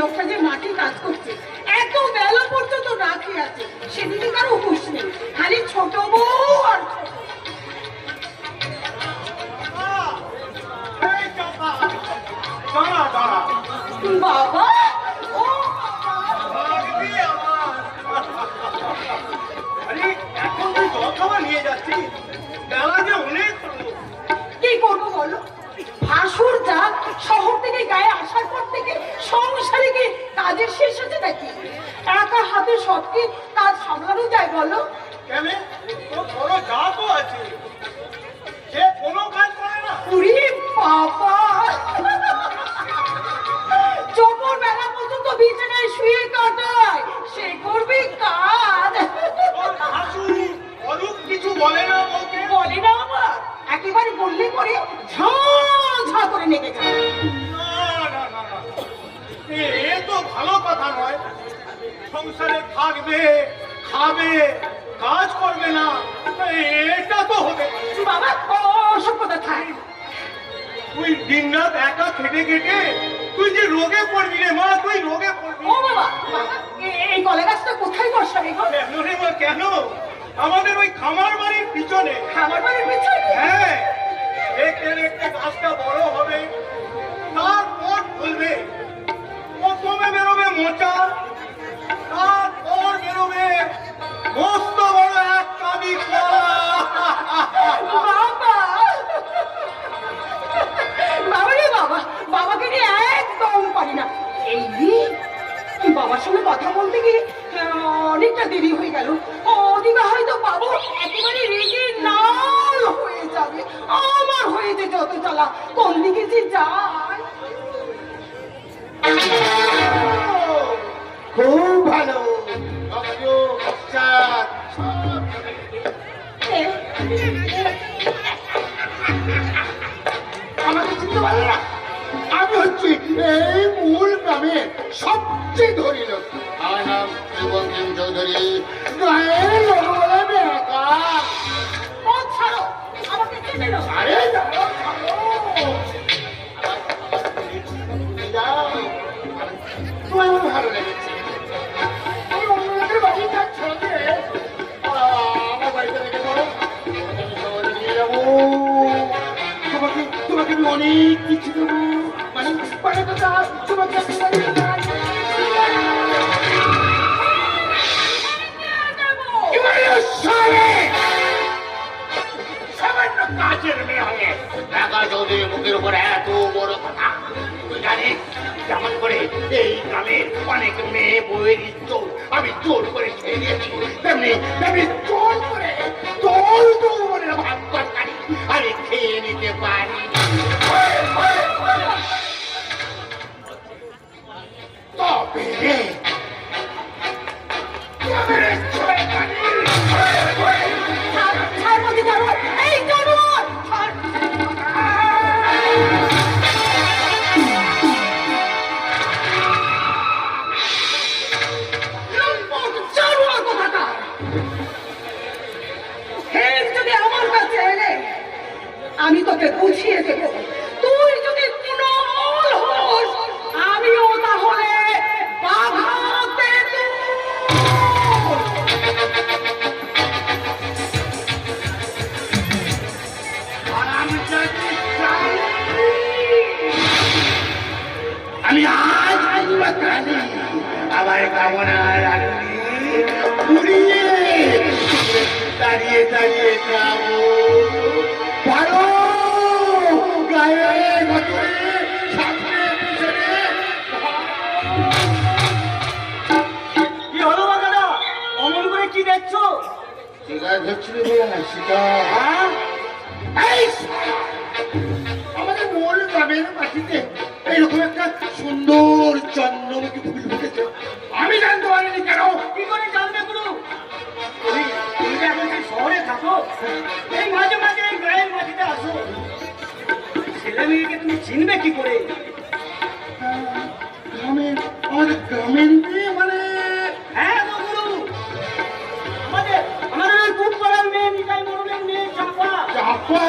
লোকটা যে মাটি কাজ করছে, এত বেলা পর্যন্ত না খেয়ে আছে, সেদিকে তার উপোস নেই, খালি ছোট বউ আর বাবা। ও এখন তুই জল খাবার নিয়ে যাচ্ছি, বেলা যে অনেক। কি করবো বলো, ভাসুর যা শহর থেকে গায়ে আসার পর থেকে সংসারে কি কাজের শেষ হচ্ছে নাকি? একা হাতে সব কি কাজ সামলানো যায় বলো? কেন তোর বড় যা তো আছে, সে কোনো কাজ করে না। উরি বাবা, যখন বেলা পর্যন্ত বিছানায় শুয়ে কাটায়, সে করবি কাজ? তোর শাশুড়ি অরূপ কিছু বলে না? বলতে বলে না আমার, একেবারে বললে করে ঝা ঝা করে নেগে যায়। না না না না, এ তো ভালো কথা নয়। সংসারে থাকবে, খাবে, কাজ করবে না, এটা তো হবে। বাবা ওসব কথা থাক। তুই দিন রাত একা খেটে খেটে তুই যে রোগে পড়বি রে মা, তুই রোগে পড়বি। ও বাবা, এই কলা গাছটা কোথায় বসাবে গো? কেন রে মা, কেন? আমাদের ওই খামার বাড়ির পিছনে। খাবার বাড়ির পিছনে? হ্যাঁ, দেখতে দেখতে গাছটা বড় হবে, তারপর ফুলবে। প্রথমে বেরোবে মোচা, তারপর বেরোবে মস্ত বড় এক কাবি কলা। বাবা, বাবা রে বাবা, বাবাকে নিয়ে একদম পারি না। এই বাবার সঙ্গে কথা বলতে গিয়ে অনেকটা দেরি হয়ে গেল। ওদিকে হয়তো বাবু একেবারে রেগে লাল হয়ে যাবে। আমার হয়েছে যত জ্বালা, কোন দিকে যে যায়। খুব ভালো। আমাকে চিনতে পারলে না? আমি হচ্ছি এই মূল গ্রামের সবচেয়ে ধনী লোক। আমার নাম বঙ্কিম চৌধুরী। গায়ের লোক বলে বেকা। ও ছাড়ো, আমাকে চেনে না। আরে যাও, যাও। তোমার আমার ভালো লেগেছে। আমি অন্য লোকের বাড়ি থাকছি, আমার বাড়িতে রেখে যাবো, নিয়ে যাবো। তোমাকে আমি অনেক কিছু দেবো, মানে কথা তোমাকে সামান্য কাজের মেয়ে হবে ঢাকা চৌধুরী মুখের উপর এত বড় কথা। তুই জানিস যেমন করে এই গ্রামের অনেক মেয়ে বইয়ের ইজ্জত আমি জোর করে খেয়ে নিয়েছি, তেমনি তেমনি জোর করে তোল তোল করে ভাত তরকারি আমি খেয়ে নিতে পারি। তবে এই জানোয়ার, জানোয়ার কথাটা যদি আমার কাছে এলে আমি তোকে বুঝিয়ে দেব। তুই যদি তৃণমূল হোস, আমিও তাহলে বাঘাতে আমি আজ জানি আমার কামনার আগুনে পুড়িয়ে দাঁড়িয়ে দাঁড়িয়ে যাবো। পারো গায়ে ঘটে সামনে পিছনে। কি হলো বাগানা, অমন করে কি দেখছো? শিকার ধরছিল বলে না, শিকার। হ্যাঁ, আমাদের মূল গ্রামের মাটিতে এইরকম একটা সুন্দর চন্দ্রমুখী ফুল ফুটেছে, আমি জানতে পারিনি কেন? কি করে জানবে গুরু? তুমি যে এখন সেই শহরে থাকো, এই মাঝে মাঝে এই গ্রামের মাটিতে আসো, ছেলে মেয়েকে তুমি চিনবে কি করে? গ্রামের, আমাদের গ্রামের মেয়ে মানে? হ্যাঁ গো গুরু, আমাদের আমাদের ওই খুব পাড়ার মেয়ে, নিতাই মরণের মেয়ে চাপা। চাপা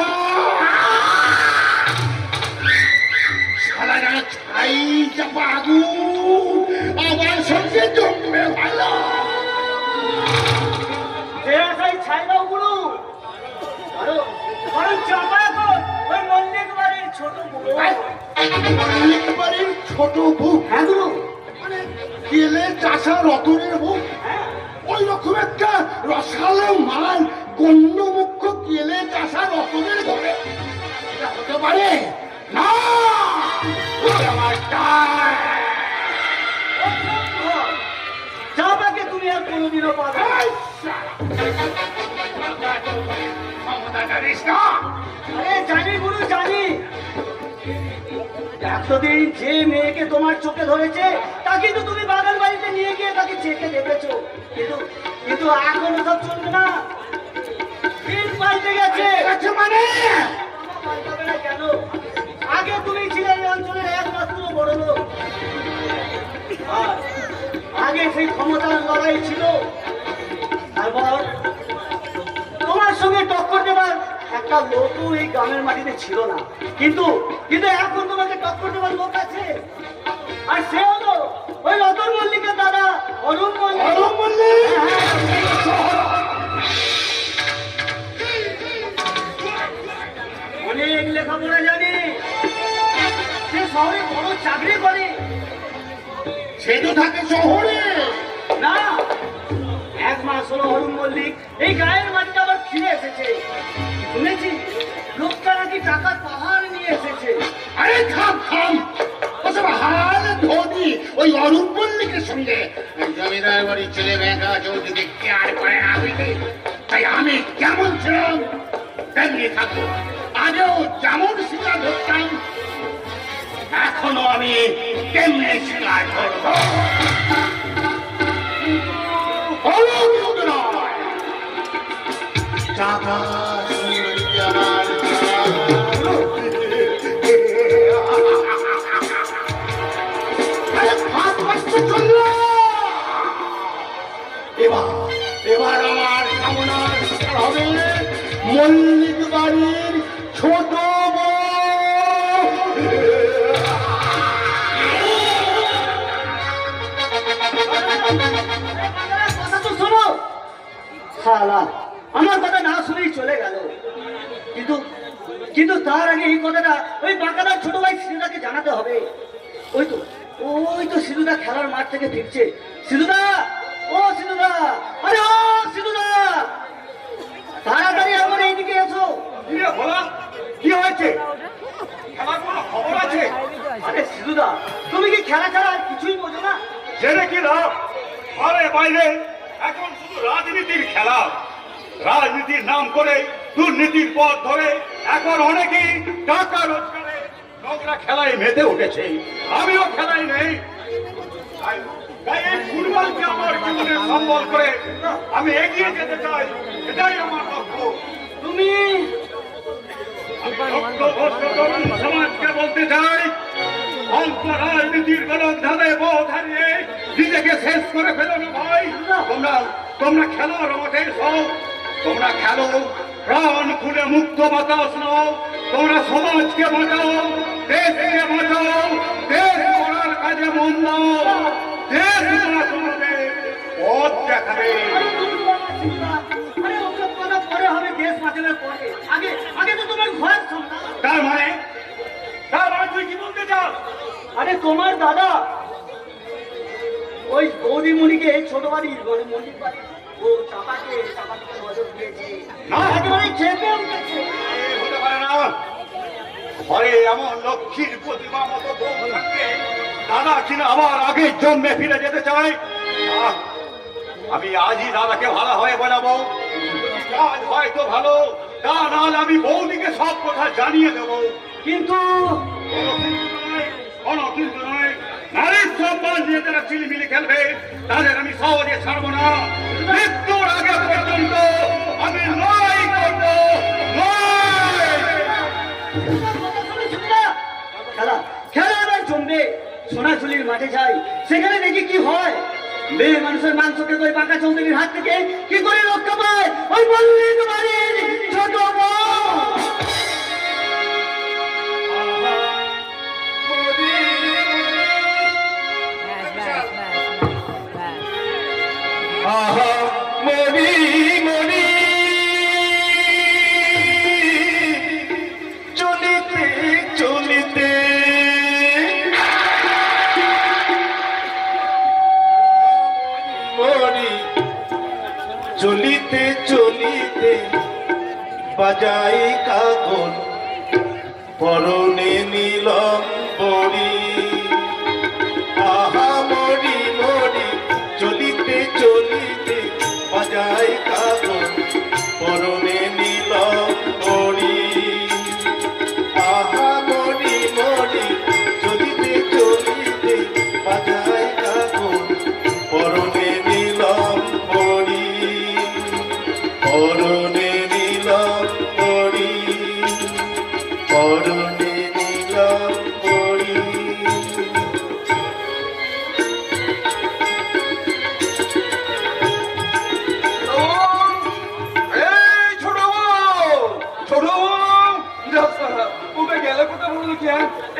শালা যেন ছাই চাপা আগুন মল্লিক বাড়ির ছোট বউ, হ্যাঁ গুরু, মানে কেলে চাষা রতনের বউ, হ্যাঁ। ওই রকম একটা রসালো মাল গণ্য মুখ্য কেলে চাষা রতনের ঘরে এটা হতে পারে না। ওই আমার ডাক। যা পাকে তুমি আর কোনোদিনও পাবে না। এই শালা। ক্ষমতা জানিস না? আরে জানি গুরু, জানি। এতদিন যে মেয়েকে তোমার চোখে ধরেছে তাকে তো তুমি বাগান বাড়িতে নিয়ে গিয়ে তাকে চেখে দেখেছো, কিন্তু কিন্তু এখন সব চলবে না। দিন পাল্টে গেছে। আছে মানে পাল্টাবে না কেন? আগে তুমি ছিলে এই অঞ্চলের একমাত্র বড় লোক। আর আগে সেই ক্ষমতার লড়াই ছিল, তারপর তোমার সঙ্গে টক্কর দেবার একটা লোকও এই গ্রামের মাটিতে ছিল না, কিন্তু কিন্তু এখন তোমাকে টক্কর দেবার লোক আছে। আর সে হলো ওই রতন মল্লিকের দাদা অরুণ মল্লিক। অরুণ মল্লিক? অনেক লেখাপড়া জানি, সে শহরে বড় চাকরি করে। সে তো থাকে শহরে। না, 1 মাস হলো অরুণ মল্লিক এই গায়ের মাটিতে আবার ফিরে এসেছে। শুনেছি লোকটা নাকি টাকার পাহাড় নিয়ে এসেছে। আরে থাম থাম, ওসব হাল ধোনি ওই অরূপ মল্লিকের সঙ্গে জমিদার বাড়ির ছেলে বেঙ্গা চৌধুরীকে কেয়ার করে না বুঝলি? তাই আমি কেমন ছিলাম তেমনি থাকবো। আগেও যেমন শিলা ধরতাম এখনো আমি তেমনি শিলা ধরবো। অনুরোধ নয়, টাকা শুনলি আমার এবার আমার কামনার হবে মল্লিক বাড়ির ছোট কথা তো শোনো। শালা আমার কথা না শুনেই চলে গেল, কিন্তু কিন্তু তার আগে এই কথাটা ওই বাঁকাদার ছোট ভাই সিধুদাকে জানাতে হবে। ওই তো সিধুদা খেলার মাঠ থেকে ফিরছে। সিধুদা, ও সিধুদা, আরে ও সিধুদা, তাড়াতাড়ি আমার এইদিকে এসো। কি হয়েছে? খেলার কোনো খবর আছে? আরে সিধুদা, তুমি কি খেলা ছাড়া আর কিছুই বোঝো না? জেনে কি লাভ? ঘরে বাইরে এখন শুধু রাজনীতির খেলা। রাজনীতির নাম করে দুর্নীতির পথ ধরে এখন অনেকেই টাকা রোজগারে নোংরা খেলায় মেতে উঠেছে। আমিও খেলায় নেই। তাই এই ফুটবলকে আমার জীবনের সম্বল করে আমি এগিয়ে যেতে চাই, এটাই আমার লক্ষ্য। তুমি সমাজকে বলতে চাই, অল্প রাজনীতির গলদ ধাঁধে বোধ হারিয়ে নিজেকে শেষ করে ফেলো না ভাই। তোমরা খেলো মাঠে সব, তোমরা খেলো প্রাণ খুলে মুক্ত বাতাস নাও। তোমরা সমাজকে বাঁচাও, দেশকে বাঁচাও, দেশ গড়ার কাজে মন দাও। দেশ গড়া তোমাদের পথ দেখাবে। আরে ওসব কথা পরে হবে, দেশ বাঁচানোর পরে। আগে আগে তো তোমার ঘর সন্তান। তার মানে তুই কি বলতে চাস? আরে তোমার দাদা ওই গৌরীমণিকে ছোট বাড়ির মন্দির বাড়ি ও চাপাকে নজর দিয়েছে। না, একেবারে চেপে উঠেছে। হতে পারে না। ঘরে এমন লক্ষ্মীর প্রতিমা মতো বউ থাকতে দাদা কিনা আবার আগের জন্মে ফিরে যেতে চায়। আমি আজই দাদাকে ভালো হয়ে বলাবো। কাজ হয়তো ভালো, তা নাহলে আমি বৌদিকে সব কথা জানিয়ে দেবো। কিন্তু কোনো কিন্তু নয়। নারীর সম্মান নিয়ে যারা চিলিমিলি খেলবে তাদের আমি সহজে ছাড়বো না। মৃত্যুর আগে পর্যন্ত আমি লড়াই করবো। খেলা খেলা এবার জমবে। সোনাঝুলির মাঠে যাই, সেখানে দেখি কি হয়। মেয়ে মানুষের মাংসকে ওই বাঁকা চৌধুরীর হাত থেকে কি করে রক্ষা পায় ওই মল্লিক বাড়ির ছোট বউ। মনি মনি চলিতে চলিতে চলিতে বাজাই কাকন পরনে নীলম পরি আহা মরি মরি চলিতে চলিতে বাজাই কাকন পরনে নীলম পরি আহা মরি মরি চলিতে চলিতে বাজাই কাকন পরনে নীলম পরি পরনে নীলম পরি পরনে নীলম পরি এই ছোট বউ, ছোট বউ, ওকে গেলে কোথায় বললো কি?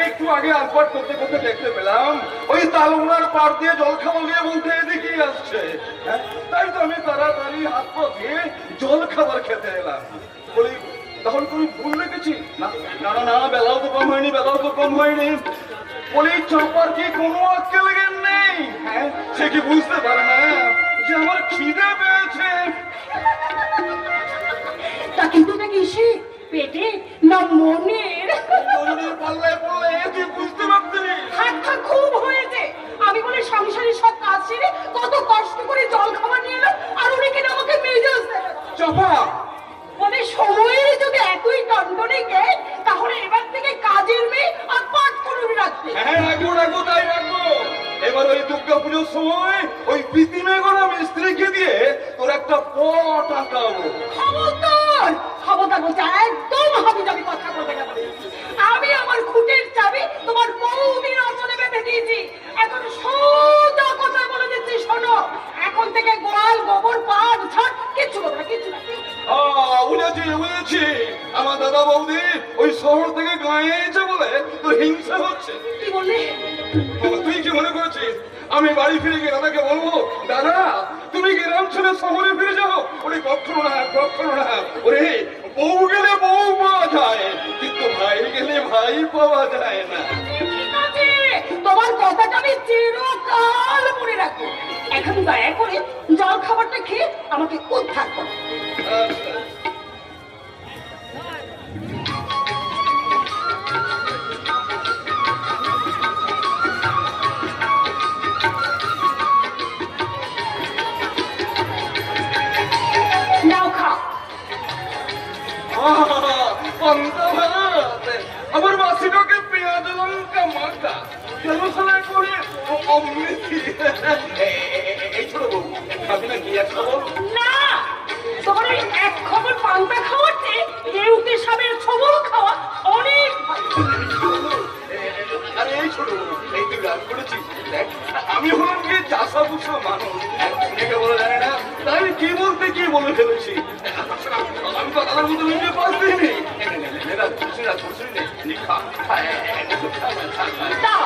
একটু আগে আলপাট করতে করতে দেখতে পেলাম ওই তালুনার পার দিয়ে জল খাওয়া নিয়ে বলতে এদিকেই আসছে। হ্যাঁ, তাই তো আমি তাড়াতাড়ি হাত পা ধুয়ে জল খাবার খেতে এলাম। বলি তখন কোনো ভুল রেখেছি? না না না না, বেলাও তো কম হয়নি, বেলাও তো কম হয়নি। বলি চাপার কি কোনো আক্কেল জ্ঞান নেই? হ্যাঁ, সে কি বুঝতে পারে না যে আমার খিদে পেয়েছে? তা কিন্তু নাকি সে পেটে না মনের? বললে বললে তুই বুঝতে পারছিস? ঠাট্টা খুব হয়েছে। আমি বলে সংসারের সব কাজ সেরে কত কষ্ট করে জল খাবার নিয়ে এলাম, আর উনি কিনা আমাকে মেজাজ দেয়। চাপা, মানে সময়ের যদি এতই টনটনে গে, তাহলে এবার থেকে কাজের মেয়ে আর পাঠ করবি রাখবে। হ্যাঁ রাখবো রাখবো, তাই রাখবো। এবার ওই দুর্গা পুজোর সময় ওই প্রীতিমে করা মিস্ত্রিকে দিয়ে তোর একটা পট আঁকাবো। খবরদার খবরদার বলছে, একদম হাবিজাবি কথা বলবে না বলে। আমি আমার খুঁটির চাবি তোমার বউদির অঞ্চলে বেঁধে দিয়েছি। এখন সোজা কথা বলে দিচ্ছি, শোনো, এখন থেকে গোয়াল গোবর পাট ঝাট কিচ্ছু করবে না, কিচ্ছু না। বুঝেছি বুঝেছি, আমার দাদা বৌদি ওই শহর থেকে গায়ে এসে বলে তোর হিংসা হচ্ছে। কি বললি? তুই কি মনে করেছিস আমি বাড়ি ফিরে গিয়ে দাদাকে বলবো, দাদা তুমি গ্রাম ছেড়ে শহরে ফিরে যাও? ওরে কখনো না, কখনো না। ওরে বউ গেলে বউ পাওয়া যায়, কিন্তু ভাই গেলে ভাই পাওয়া যায় না। ঠিক আছে, তোমার কথাটা আমি চিরকাল মনে রাখবো। এখন দয়া করে জল খাবারটা খেয়ে আমাকে উদ্ধার করো। নাও খাও। আমার মাসিটাকে পেঁয়াজ লঙ্কা মাখা কেন সালা করে অমৃতি। এই ছোট বউ, খাবি না কি এক খবর? না, তোমার ওই এক খবর পান্তা খাওয়ার চেয়ে কেউতে সাবের ছবল খাওয়া অনেক ভালো। আরে এই ছোট বউ, এই তুই রাগ করেছিস? দেখ, আমি হলাম গিয়ে চাষা বুঝা মানুষ, অনেকে বলে জানে না, তাই আমি কি বলতে কি বলে ফেলেছি। আমি তো দাদার মতো নিজে পাশ দিইনি। দাও।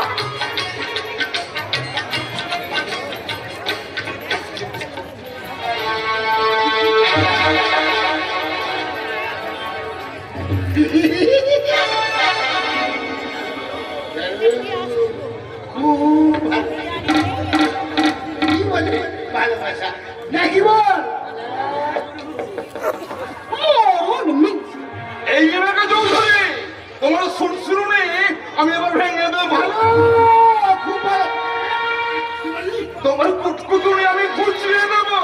ভালোবাসা নাকি বল? এই এলাকা চৌধুরী, তোমার শুরু নেই, আমি এবার ভেঙে দেবো। খুব ভালো। তোমার কুটকুটুনি আমি ঘুচিয়ে দেবো।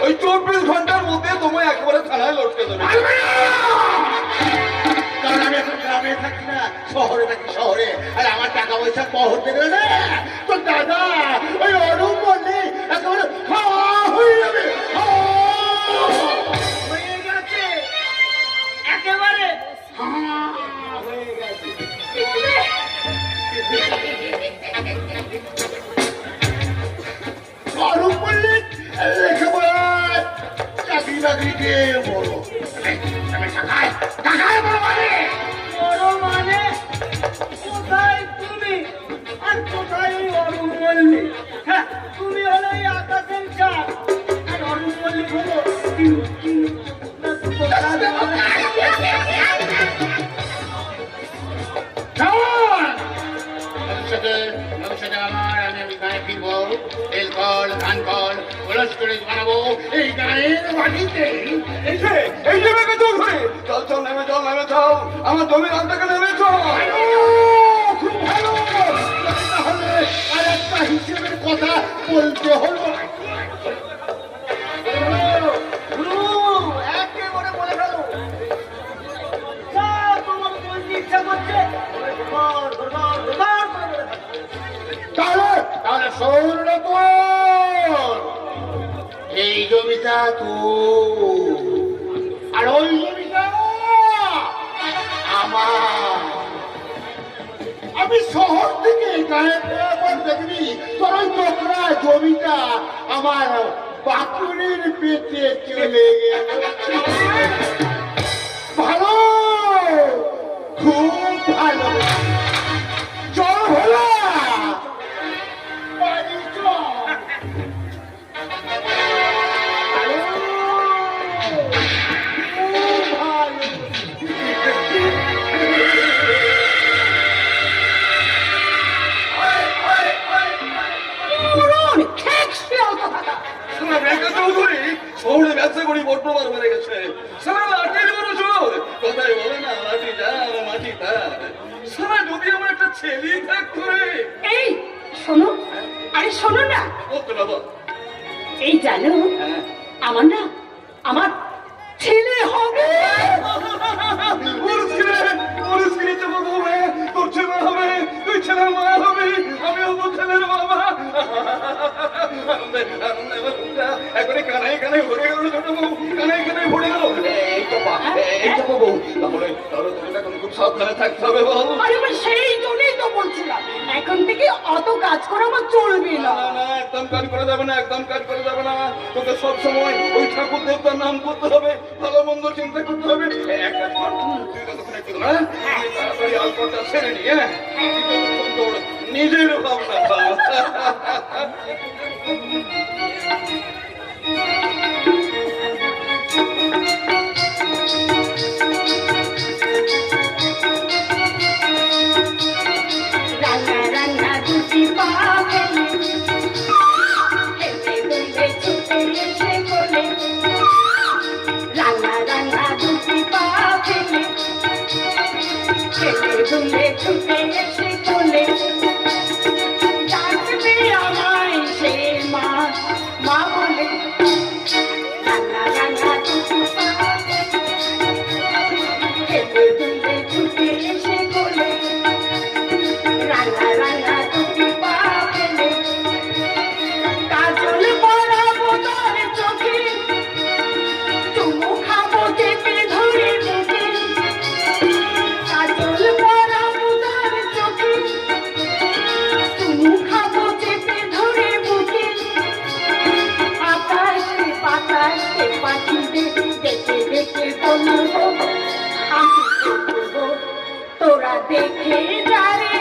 ওই 24 ঘন্টার মধ্যে তোমায় একেবারে থানায় লটকে দেবে। কারণ আমি এখন গ্রামে থাকি না, শহরে থাকি, শহরে। আর আমার টাকা পয়সা পহর দেবে না তো দাদা ওই অরূপ বললে একেবারে হয়ে যাবে। হয়ে গেছে একেবারে হয়ে গেছে। অরূপ বললে লেখাপড়া চাকরি বাকরি দিয়ে বড় টাকায় টাকায় বড় মানে বড় মানে কোথায় তুমি আর কোথায় ওই অরুণ মল্লিক? হ্যাঁ, তুমি হলো এই আকাশের চাঁদ আর অরুণ মল্লিক হলো ভবিষ্যতে আমার আমি গায়ে তেল কল ধান কল খোলস করে বানাবো এই গায়ের মাটিতে। এই যে মেঘে চৌধুরী, চল চল নেমে চল, নেমে চল, আমার জমির অর্ধেকে নেমে চল। খুব ভালো, তাহলে আর একটা হিসেবের কথা বলতে হলো। একেবারে বলে ফেলো। যা তোমার বলতে ইচ্ছা করছে ঘর ঘর ঘর ঘর করে বলে ফেলো। তাহলে শোন তো, এই জমিটা তো আর ওই জমিটা আমার। আমি শহর থেকে গায়ে পর দেখবি তোর ওই তোকরা জমিটা আমার বাকুড়ির পেটে চলে গেল। ভালো, খুব ভালো। চল ভালো, বাড়ি চল। পুরন খেক শিয়াল কথাটা। শোনা মেঘে চৌধুরী শহরে ব্যবসা করি বড্ড বার মেরে গেছে। সারা লাঠির বড় জোর, কথাই বলে না লাঠি যার মাটি তার। সারা যদি আমার একটা ছেলে থাকতো রে। এই শোনো, আরে শোনো না, বলতে বাবা, এই জানো আমার না আমার ছেলে হবে। তোর ছেলে হবে, তুই ছেলের মা হবে, আমি হবো ছেলের বাবা। আনন্দে আনন্দে এখনই কানাই কানাই ভরে গেল ছোট বউ, কানাই কানাই ভরে গেল। এই তো বউ, তাহলে তুমি এখন খুব সাবধানে থাকতে হবে বল। আরে আমি সেই জন্যই তো বলছিলাম এখন থেকে অত কাজ করা আমার চলবে না। না না, একদম কাজ করে যাবে না, একদম কাজ করে যাবে না। তোকে সব সময় ওই ঠাকুর দেবতার নাম করতে হবে, ভালো মন্দ চিন্তা করতে হবে। এক কাজ কর, তুই ততক্ষণ একটু দাঁড়া, আমি তাড়াতাড়ি অল্পটা ছেড়ে নিয়ে তোর নিজের ভাবনা ভাব। রান্না রান্না দুটি পা ফেলে হেঁটে দুলে ছুটে এসে কোলে। রান্না রান্না দুটি পা ফেলে হেঁটে দুলে ছুটে এসে কোলে। ডাকবে আমায় সে মা মা বলে। রান্না রান্না দুটি পা হেঁটে দুলে ছুটে এসে কোলে। রান্না রান্না দুটি পা ফেলে কাজল পরাবো তোর চোখে। চুমু খাবো চেপে ধরে বুকে। কাজল পরাবো তোর চোখে। চুমু খাবো চেপে ধরে বুকে। আকাশে বাতাসে পাখিদের দেখে দেখে বলবো আমি বলবো তোরা দেখে যারে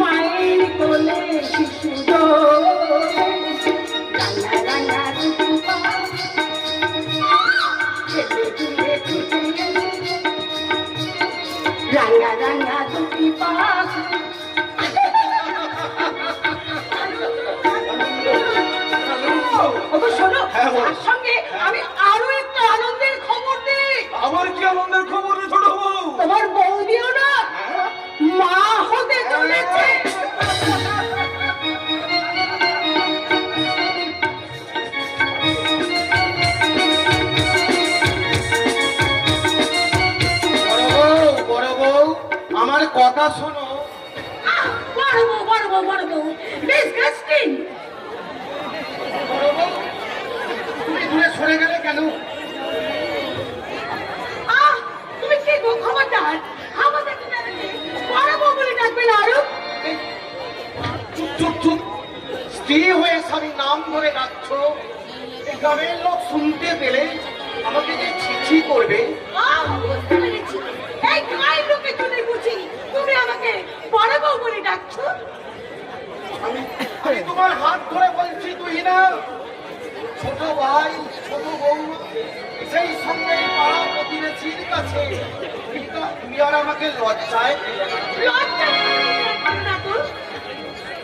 মায়ের কোলে শিশু রান্না রান্না দুটো পা ছেলে দুলে ছুটে এসে। রান্না রান্না দুটি পা। ওগো শোনো, হ্যাঁ, বল। তার সঙ্গে আমি আরো একটা আনন্দের খবর দিই। আমার কি আনন্দের খবর রে ছোট বউ? তোমার বৌদিও না মা হতে চলেছে। বড় বউ, আমার কথা শোনো। বড় বউ ডিসগাস্টিং। তুমি দূরে সরে গেলে কেন? তুমি কি গো খবরদার আমাদের বড় বউ বলে ডাকবে না আরো। চুপ চুপ চুপ, স্ত্রী হয়ে স্বামী নাম ধরে ডাকছো, এই গ্রামের লোক শুনতে পেলে আমাকে যে ছিছি করবে। বুঝতে পেরেছি, এই গায়ের লোকের জন্য বুঝি তুমি আমাকে বড় বউ বলে ডাকছো। আমি তোমার হাত ধরে বলছি, তুই না ছোট ভাই ছোট বউ, সেই সঙ্গে পাড়া প্রতিবেশীর কাছে তুমি আর আমাকে লজ্জায় দিলে না। লজ্জা করো না তো।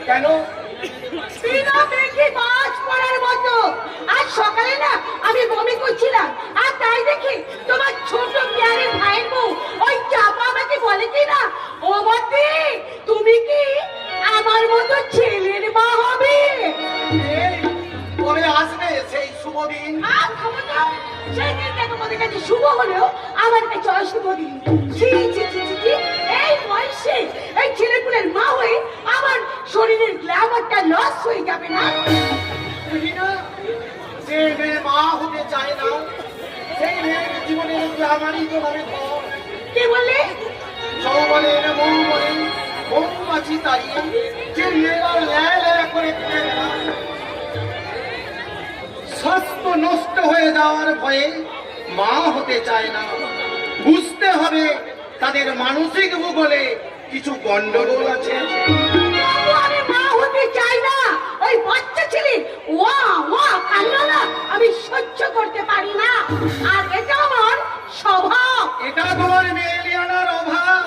কেন? বিনা বেঁকে মাছ পড়ার মতো। আজ সকালে না আমি বমি করছিলাম, আর তাই দেখি তোমার ছোট বিয়ারের ভাইয়ের বউ ওই চাপা আমাকে বলে কি না, ও বতি তুমি কি আমার মতো ছেলের মা হবে? পরে আসবে সেই শুভ দিন। আর খবরদার, সেই দিনটা তোমাদের কাছে শুভ হলেও আমার কাছে অশুভ দিন। ছি, ছি, ছি, ছি, ছি, এই বয়সে এই ছেলেপুলের মা হয়ে আমার শরীরের গ্ল্যামারটা লস হয়ে যাবে না? বুঝি না, যে মেয়ে মা হতে চায় না সেই মেয়ের জীবনের গ্লামারই তো ভাবে কম। কে বললে? যৌবনের মৌমাছি তাড়িয়ে যে মেয়েরা ল্যায় ল্যায় করে ফিরে বেড়ায়, স্বাস্থ্য নষ্ট হয়ে যাওয়ার ভয়ে মা হতে চায় না। বুঝতে হবে তাদের মানসিক ভূগোলে কিছু গন্ডগোল আছে। তবু আমি মা হতে চাই না। ওই বাচ্চা ছেলে ওয়া ওয়া কান্না আমি সহ্য করতে পারি না, আর এটা আমার স্বভাব। এটা তোমার মেয়েলিয়ানার অভাব।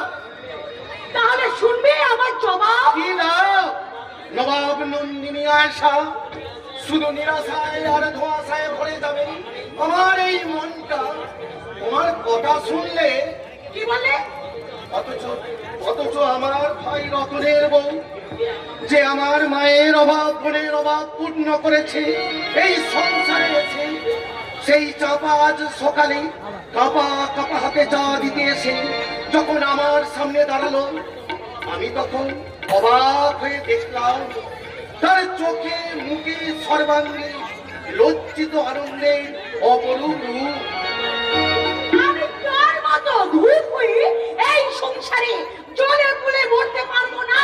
তাহলে শুনবে আমার জবাব? কি না, নবাব নন্দিনী আয়সা শুধু নিরাশায় আর ধোঁয়াশায় ভরে যাবে আমার এই মনটা তোমার কথা শুনলে। কি বলে? অথচ অথচ আমার ভাই রতনের বউ যে আমার মায়ের অভাব বোনের অভাব পূর্ণ করেছে এই সংসারে এসে, সেই চাপা আজ সকালে কাপা কাপা হাতে চা দিতে এসে যখন আমার সামনে দাঁড়ালো, আমি তখন অবাক হয়ে দেখলাম তার চোখে মুখে সর্বাঙ্গে লজ্জিত আনন্দের অপরূপ রূপ। আমি তোর মতো ধূপ হয়ে এই সংসারে জলে পুলে মরতে পারবো না।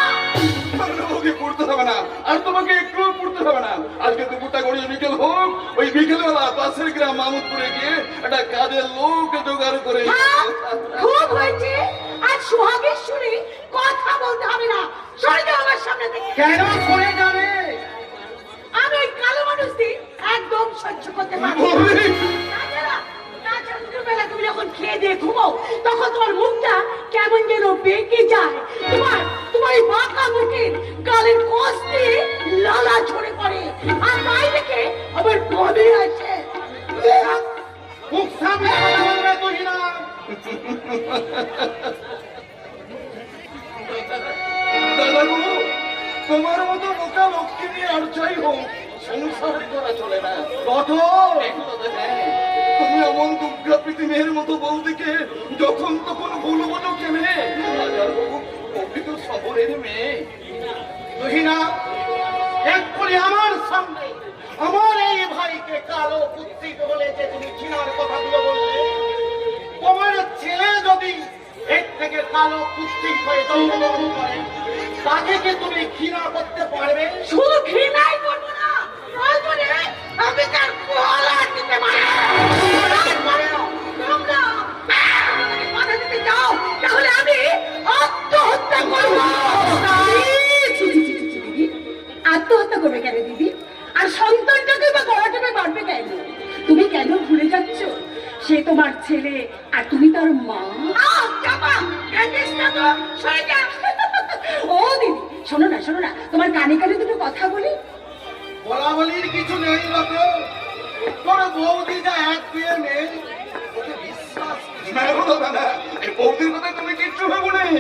তোমাকে পড়তে হবে না, আর তোমাকে একটু পড়তে হবে না। আজকে দুপুরটা গড়িয়ে বিকেল হোক, ওই বিকেলবেলা পাশের গ্রাম মামুদপুরে গিয়ে একটা কাজের লোক জোগাড় করে হ্যাঁ, খুব হয়েছে। আর সোহাগের সুরে কথা বলতে হবে না। সরে যাও আমার সামনে থেকে। কেন সরে যাবে? আমি ওই কালো মানুষটি একদম সহ্য করতে পারি না। তাছাড়া দুপুরবেলা তুমি যখন খেয়ে দিয়ে ঘুমাও তখন তোমার মুখটা কেমন যেন বেঁকে যায়। তোমার এই বাঁকা মুখের গালের কষ দিয়ে লালা ঝরে পড়ে, আর তাই দেখে আমার বমি আছে। মুখ সামনে কথা বলবে তুই না। দাদা গো, তোমার মতো বোকা লোককে নিয়ে আর যাই হোক সংসার করা চলে না। কত তুমি এমন দুর্গা পৃথিবীর মতো বউ দেখে যখন তখন ভুল বলো কেনে। তো শহরের মেয়ে। তুই না এক্ষুনি আমার সামনে আমার এই ভাইকে কালো কুৎসিত বলে যে তুমি ঘৃণার কথাগুলো বললে, তোমার ছেলে যদি এর থেকে কালো কুৎসিত হয়ে জন্মগ্রহণ করে তাকে কি তুমি ঘৃণা করতে পারবে? শুধু ঘৃণাই করবো না, প্রয়োজনে আমি তার গলা টিপে মারবো। তোমরা আমাকে বাধা দিতে চাও, তাহলে আমি আত্মহত্যা করবো। ছি, ছি, ছি, ছি, ছি, দিদি, আত্মহত্যা করবে কেন দিদি? আর সন্তানটাকে বা গলা টিপে মারবে কেন? তুমি কেন ভুলে যাচ্ছ সে তোমার ছেলে আর তুমি তার মা? ও দিদি, শোনো না, তোমার কানে কানে দুটো কথা বলি। বলা বলির কিছু নেই বাবু, তোর বৌদি যা এক বিয়ে নেই ওকে বিশ্বাস না গো দাদা, এই বৌদির কথা তুমি কিচ্ছু ভেবো নেই।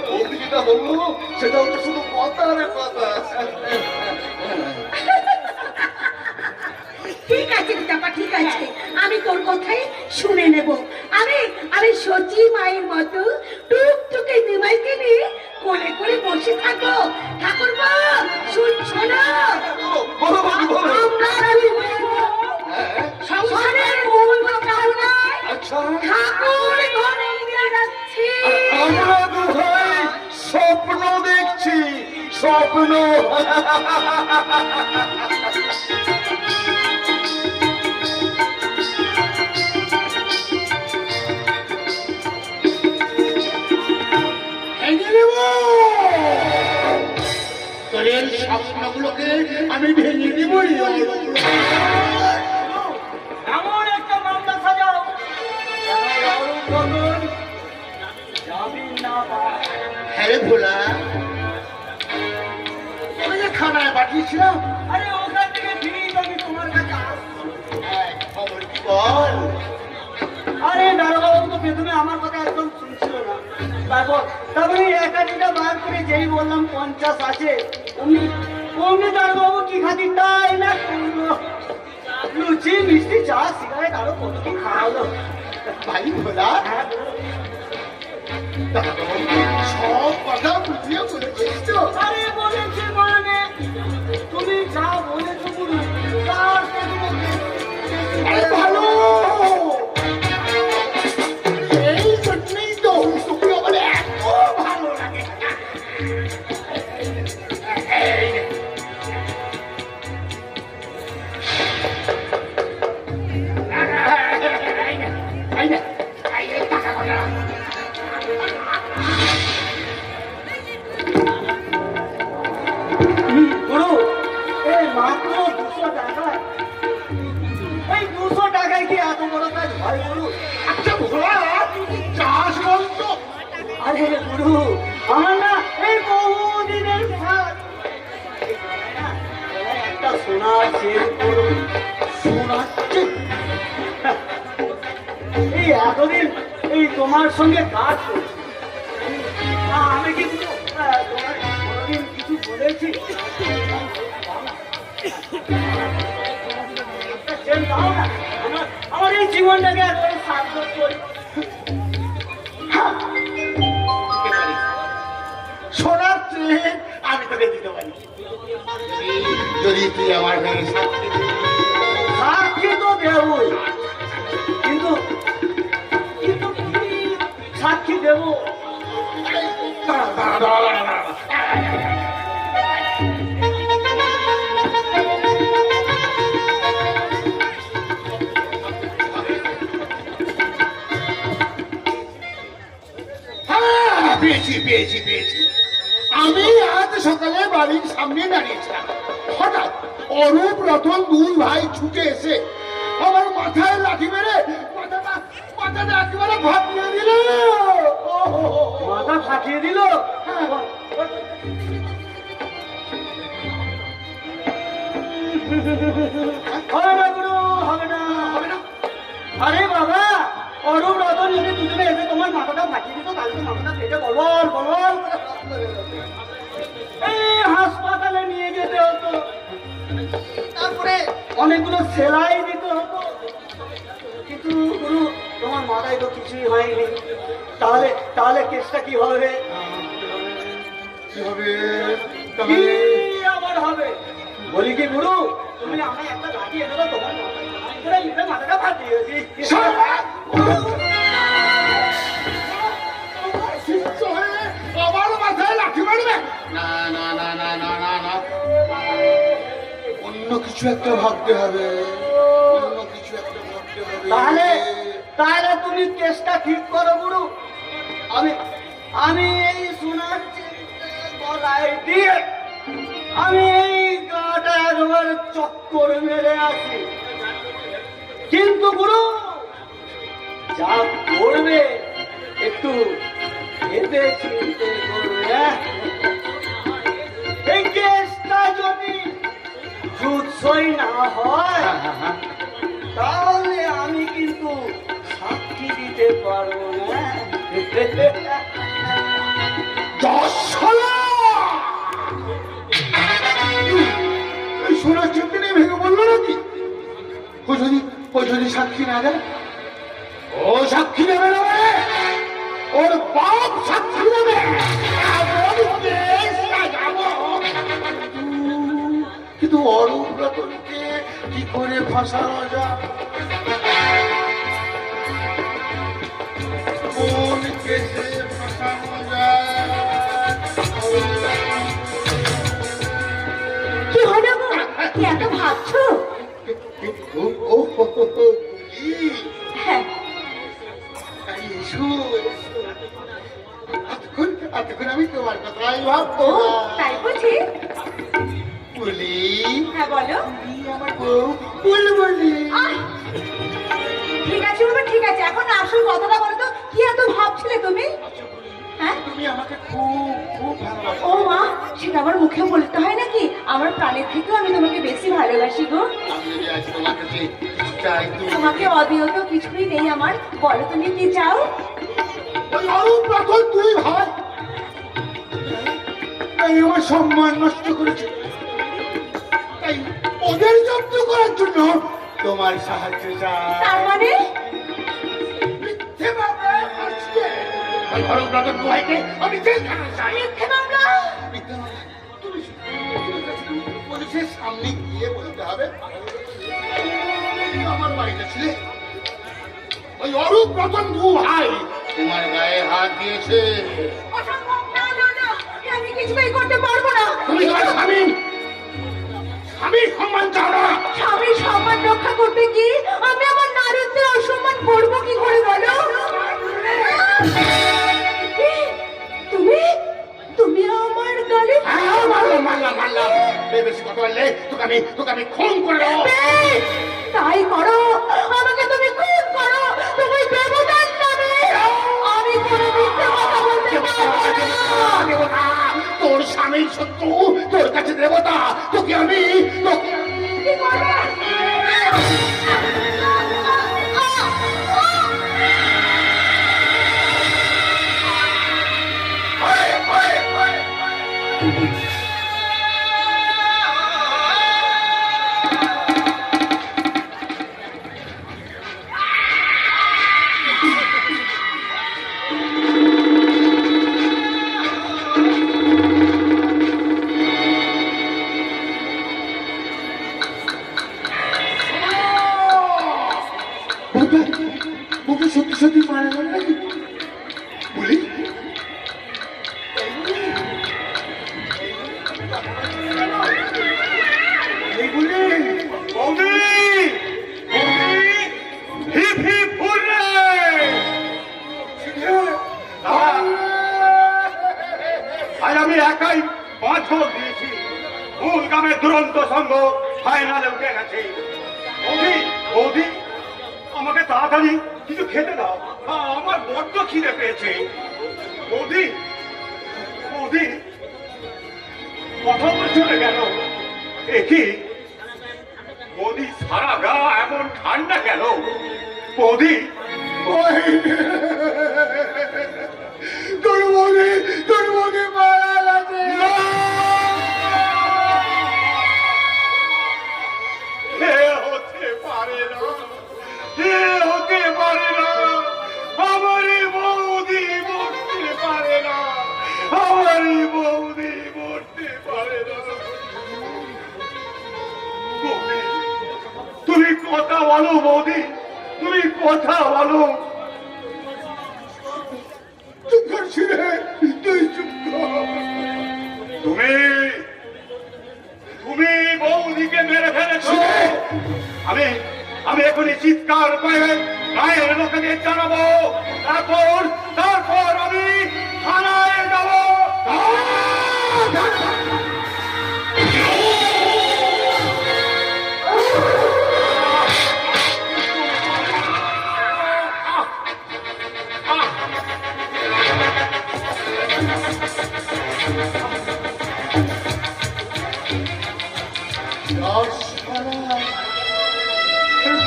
বৌদি যেটা বললো সেটা হচ্ছে শুধু কথার কথা। ঠিক আছে চাপা, ঠিক আছে, আমি তোর কথাই শুনে নেব। আমি সচি মায়ের মতো টুকটুকে নিমাইকে নিয়ে কোলে কোলে বসে থাকো। ঠাকুরপো, শোনো, বলো বৌদি, বলো। আমরা সংসারের মঙ্গল কামনায় আচ্ছা, ঠাকুর ঘরে নিয়ে যাচ্ছি। আমরা দু ভাই স্বপ্ন দেখছি, স্বপ্ন। তোর স্বপ্নগুলোকে আমি ভেঙে দিবই। এমন একটা মামলা সাজাও জামিন না পায়। হ্যাঁ ভোলা, ওই যে খানায় পাঠিয়েছিলাম আরে ওখান থেকে ফিরেই তো আমি তোমার কাছে আসছি। খবর কি বল? আরে দারোগাবাবু তো প্রথমে আমার কথা একদম শুনছিল না। তারপরে একাধিটা বার করে যেই বললাম 50 আছে, অমনি দারোগাবাবু কি খাতির তাই না করলো। লুচি মিষ্টি চা সিগারেট আরো কত কি খাওয়ালো। ভাই ভোলা, হ্যাঁ, সব কথা বুঝিয়ে বলেছিস তো? আরে বলেছি মানে তুমি যা বলেছো গুরু তার থেকে আরে ভালো, এই জন্যই তো তোকে আমার এত ভালো লাগে। এই নে। এই নে, এই নে, টাকা কটা। গুরু এই মাত্র 200 টাকা, এই 200 টাকায় কি এত বড় কাজ হয় গুরু? আচ্ছা ভোলা, তুই কি চাষ বলতো? আরে গুরু আমার না এই বহুদিনের সাথ একটা সোনার চেন করুন। সোনার চেন? এই এতদিন এই তোমার সঙ্গে কাজ করছি, আমি কিন্তু তোমার কোনোদিন কিছু বলেছি? একটা চেন দাও না, আমার এই জীবনটাকে একবারে সার্থক করি। সোনার চেন আমি তোকে দিতে পারি যদি তুই আমার হয়ে সাক্ষী দিবি। সাক্ষী তো দেবই, কিন্তু কিন্তু কি সাক্ষী দেব? দাঁড়া, দাঁড়া, দাঁড়া, দাঁড়া, দাঁড়া। হ্যাঁ, পেয়েছি পেয়েছি পেয়েছি। আমি আজ সকালে বাড়ির সামনে দাঁড়িয়েছিলাম, হঠাৎ অরূপ রতন দুই ভাই ছুটে এসে আমার মাথায় লাঠি মেরে মাথাটা একেবারে ভাপিয়ে দিল। মাথা ফাটিয়ে দিল? হবে না গুরু, হবে না, হবে না। আরে বাবা, অরূপ রতন যদি দুজনে এসে তোমার মাথাটা ফাটিয়ে দিত তাহলে তো মাথাটা ফেটে বলবল বলবল করে রক্ত বেরোতো। এই হাসপাতালে নিয়ে যেতে হতো, তারপরে অনেকগুলো সেলাই দিতে হতো। কিন্তু গুরু তোমার মাথায় তো কিছুই হয়নি, তাহলে তাহলে কেসটা কি হবে? কি হবে? কি আবার হবে? বলি কি গুরু, তুমি আমায় একটা লাঠি এনে দাও, তোমার মাথাটা ফাটিয়ে দিয়েছি। আমার মাথায় লাঠি মারবে? না না না না না না না, অন্য কিছু একটা ভাবতে হবে, অন্য কিছু একটা ভাবতে হবে। তাহলে তাহলে তুমি কেসটা ঠিক করো গুরু। আমি এই সোনার চেনটা গলায় দিয়ে আমি এই গাটা একবার চক্কর মেরে আসি, কিন্তু গুরু যা করবে একটু ভেবে চিন্তে করবে। এই কেসটা যদি জুৎসই না হয় তাহলে আমি কিন্তু সাক্ষী দিতে পারবো না। এই সোনার চেনটা নিয়ে ভেঙে বললো নাকি? ও যদি সাক্ষী না দেয়? ও সাক্ষী দেবে না মানে? ওর বাপ সাক্ষী দেবে? কিন্তু অরূপ রতনকে কি করে ফাঁসানো যায়? কোন কেসে ফাঁসানো যায়? কি হলো গো? কি এত ভাবছো? ও বুঝি। হ্যাঁ, এতক্ষণ আমি তোমার কথাই ভাবতো। ও তাই বুঝি? বলি হ্যাঁ বলো। আমার বউ বলি আহ, ঠিক আছে বাবা, ঠিক আছে, এখন আসল কথাটা বলো তো, কি এত ভাবছিলে তুমি? হ্যাঁ তুমি আমাকে খুব খুব ভালোবাসো। ও মা, সেটা আমার মুখে বলতে হয় নাকি? আমার প্রাণের থেকেও আমি তোমাকে বেশি ভালোবাসি গো। আমি যদি আজ তোমার কাছে চাই তুমি তোমাকে অদিও তো কিছুই নেই আমার, বলো তুমি কি চাও? ওই অরূপ রতন দুই ভাই তাই আমার সম্মান নষ্ট করেছে, তাই ওদের জব্দ করার জন্য তোমার সাহায্য চাই। তার মানে মিথ্যে মামলায় ফাঁসিয়ে ওই অরূপ রতন গুহাইকে আমি জেলখানা চাই। মিথ্যে মামলা? মিথ্যে মামলা। তুমি পুলিশের সামনে গিয়ে বলতে হবে তুমি আমার বাড়িতে ছিলে, ওই অরূপ রতন দু ভাই তোমার গায়ে হাত দিয়েছে। অসম্ভব, না না না, আমি কিছুই করতে পারবো না। তুমি তোমার স্বামীর সম্মান চাও না। স্বামীর সম্মান রক্ষা করতে কি আমি আমার নারীত্বের অসম্মান করবো কি করে বলো? তুমি তুমি আমার গালে হ্যাঁ, মারলাম। বেশি কথা বললে তোকে আমি খুন করে দেবো। বেশ, তাই করো, আমাকে তুমি খুন করো, তুমি দেবতার নামে। আমি কোনো মিথ্যে কথা বলতে পারবো না। দেবতা, তোর স্বামীর শত্রু তোর কাছে দেবতা। তোকে আমি কি করবে? ওকে সত্যি সত্যি মারা গেল নাকি বলি? এইগুলি বৌদি! বৌদি! Hip hip hurray! আজ আমি একাই 5 ভোট দিয়েছি। মূল গ্রামের দুরন্ত সংঘ ফাইনালে উঠে গেছে। বৌদি, আমাকে তাড়াতাড়ি কিছু খেতে দাও, আমার বড্ড খিদে পেয়েছে। বৌদি, কথা চলে গেল। কি বৌদি, সারা গা এমন ঠান্ডা গেল? বৌদি, তোর বৌদি মারা গেছে। হতে পারে না, আমারই বৌদি মরতে পারে না, আমারই বৌদি মরতে পারে না। বৌদি, তুমি কথা বলো বৌদি, তুমি কথা বলো। চুপ করছি রে, তুই চুপ কর। তুমি বৌদিকে মেরে ফেলেছ। আমি এখনই চিৎকার করে গায়ের লোকেদের জানাবো, তারপর আমি থানায় যাবো।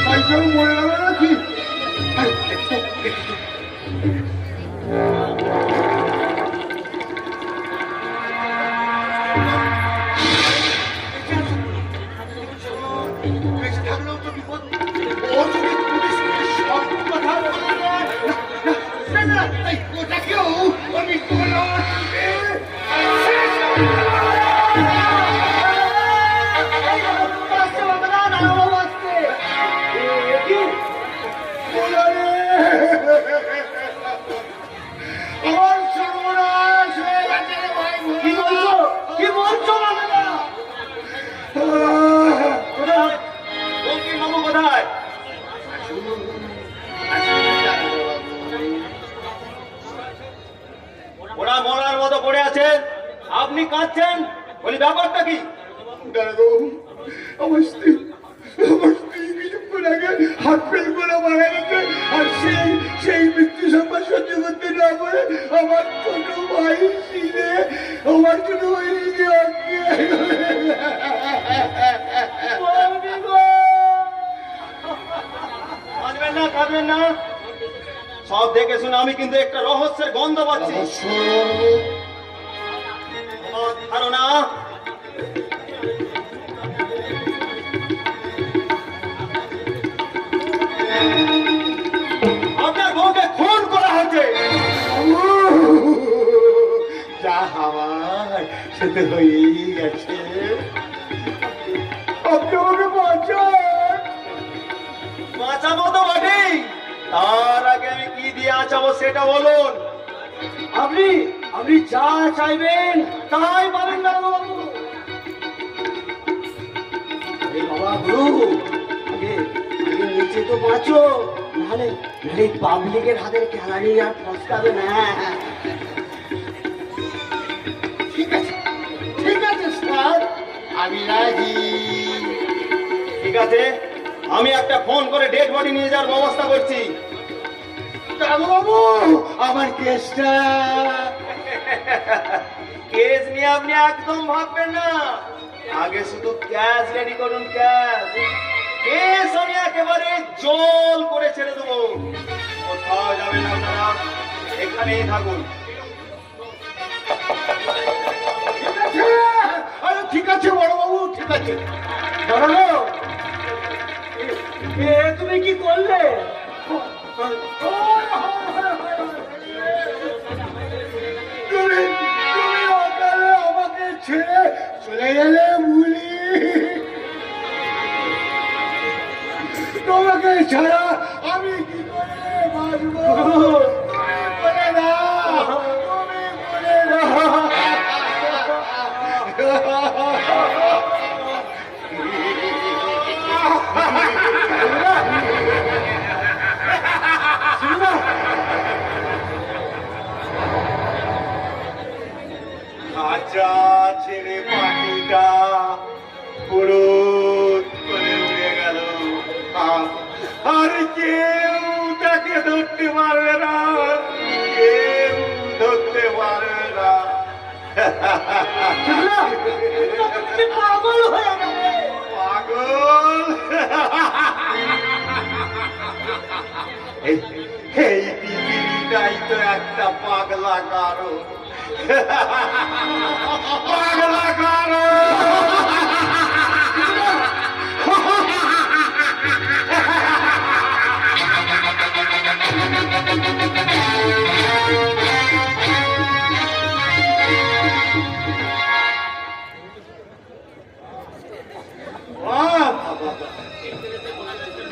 ভাইটাও মরে গেল নাকি? বেঁচে থাকলেও তো বিপদ। ও যদি পুলিশকে সব কথা বলে দেয়। না, ওটাকেও আমি আমার সর্বনাশ হয়ে গেছে রে ভাই। কি বলছো বাবা? বৌদি মামু কোথায়? ওরা মরার মতো পড়ে আছেন, আপনি কাঁদছেন, বলি ব্যাপারটা কি? দাঁড়াবো, আমার স্ত্রী কিছু করে তাকে হাত ফেল করে মারা গেছে। আর সেই মৃত্যু সংবাদ সহ্য করতে না পারে আমার ছোট ভাই সিনে, আমার ছোট ভাই নিজে কাঁদবেন না, কাঁদবেন না। সব দেখে শুনে আমি কিন্তু একটা রহস্যের গন্ধ পাচ্ছি। আমার ধারণা আপনার বউকে খুন করা হয়েছে। যা হওয়ার সেটা হয়েই গেছে। আপনি আমাকে বাঁচান। বাঁচাবো তো বটেই, তার আগে আমি কি দিয়ে আঁচাবো সেটা বলুন। আপনি আপনি যা চাইবেন তাই পাবেন না বাবু। আরে বাবা গুরু, আগে আগে নিচে তো বাঁচো, নাহলে নাহলে পাবলিকের হাতের খেলা নিয়ে আর ফসকাবে না। ঠিক আছে, ঠিক আছে স্যার, আমি রাজি। ঠিক আছে, আমি একটা ফোন করে ডেড বডি নিয়ে যাওয়ার ব্যবস্থা করছি। বাবু আমার কেসটা। কেস নিয়ে আপনি একদম ভাববেন না, আগে শুধু ক্যাশ রেডি করুন, ক্যাশ। কেস আমি একেবারে জল করে ছেড়ে দেবো, কোথাও যাবেন না আপনারা, এখানেই থাকুন। আরে ঠিক আছে বড় বাবু, ঠিক আছে। তুমি কি করলে? তুমি অকালে আমাকে ছেড়ে চলে গেলে ভুলি। তোমাকে ছাড়া আমি কি করে বাঁচবো? তুমি বলে দাও, তুমি বলে দাও। খাঁচা ছেড়ে পাখিটা কুড়ুত করে উড়ে গেল, আর কেউ তাকে ধরতে পারবে না, কেউ ধরতে পারবে না। পাগল হয়ে গেলে। পাগল? এই পৃথিবীটাই তো একটা পাগলা কারণ, পাগলা কারণ।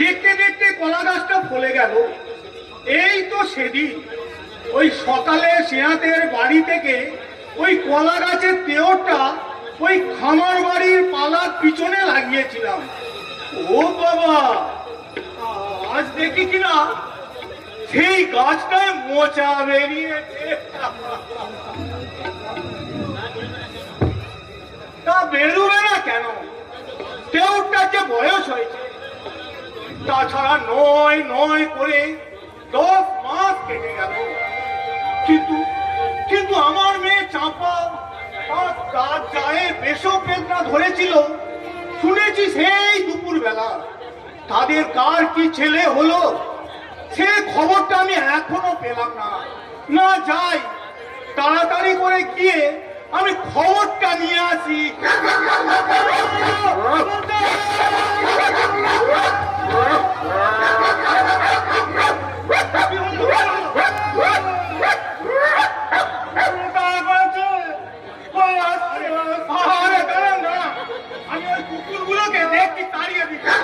দেখতে দেখতে কলা গাছটা ফলে গেল। এই তো সেদিন ওই সকালে সেয়াতের বাড়ি থেকে ওই কলা গাছের দেওটা ওই খামার বাড়ির পালার পিছনে লাগিয়েছিলাম। ও বাবা, আজ দেখি কিনা সেই গাছটায় মোচা বেরিয়েছে। তা বেরোবে না কেন? দেওটার যে বয়স হয়েছে, তাছাড়া নয় নয় করে 10 মাস কেটে গেল। কিন্তু আমার মেয়ে চাঁপা আর তার গায়ে বেশক বেদনা ধরেছিল, শুনেছি সেই দুপুর বেলা। তাদের কার কি ছেলে হলো সে খবরটা আমি এখনো পেলাম না। না যাই, তাড়াতাড়ি করে গিয়ে আমি খবরটা নিয়ে আসি। আমি ওই কুকুরগুলোকে দেখি তাড়িয়ে দিচ্ছি।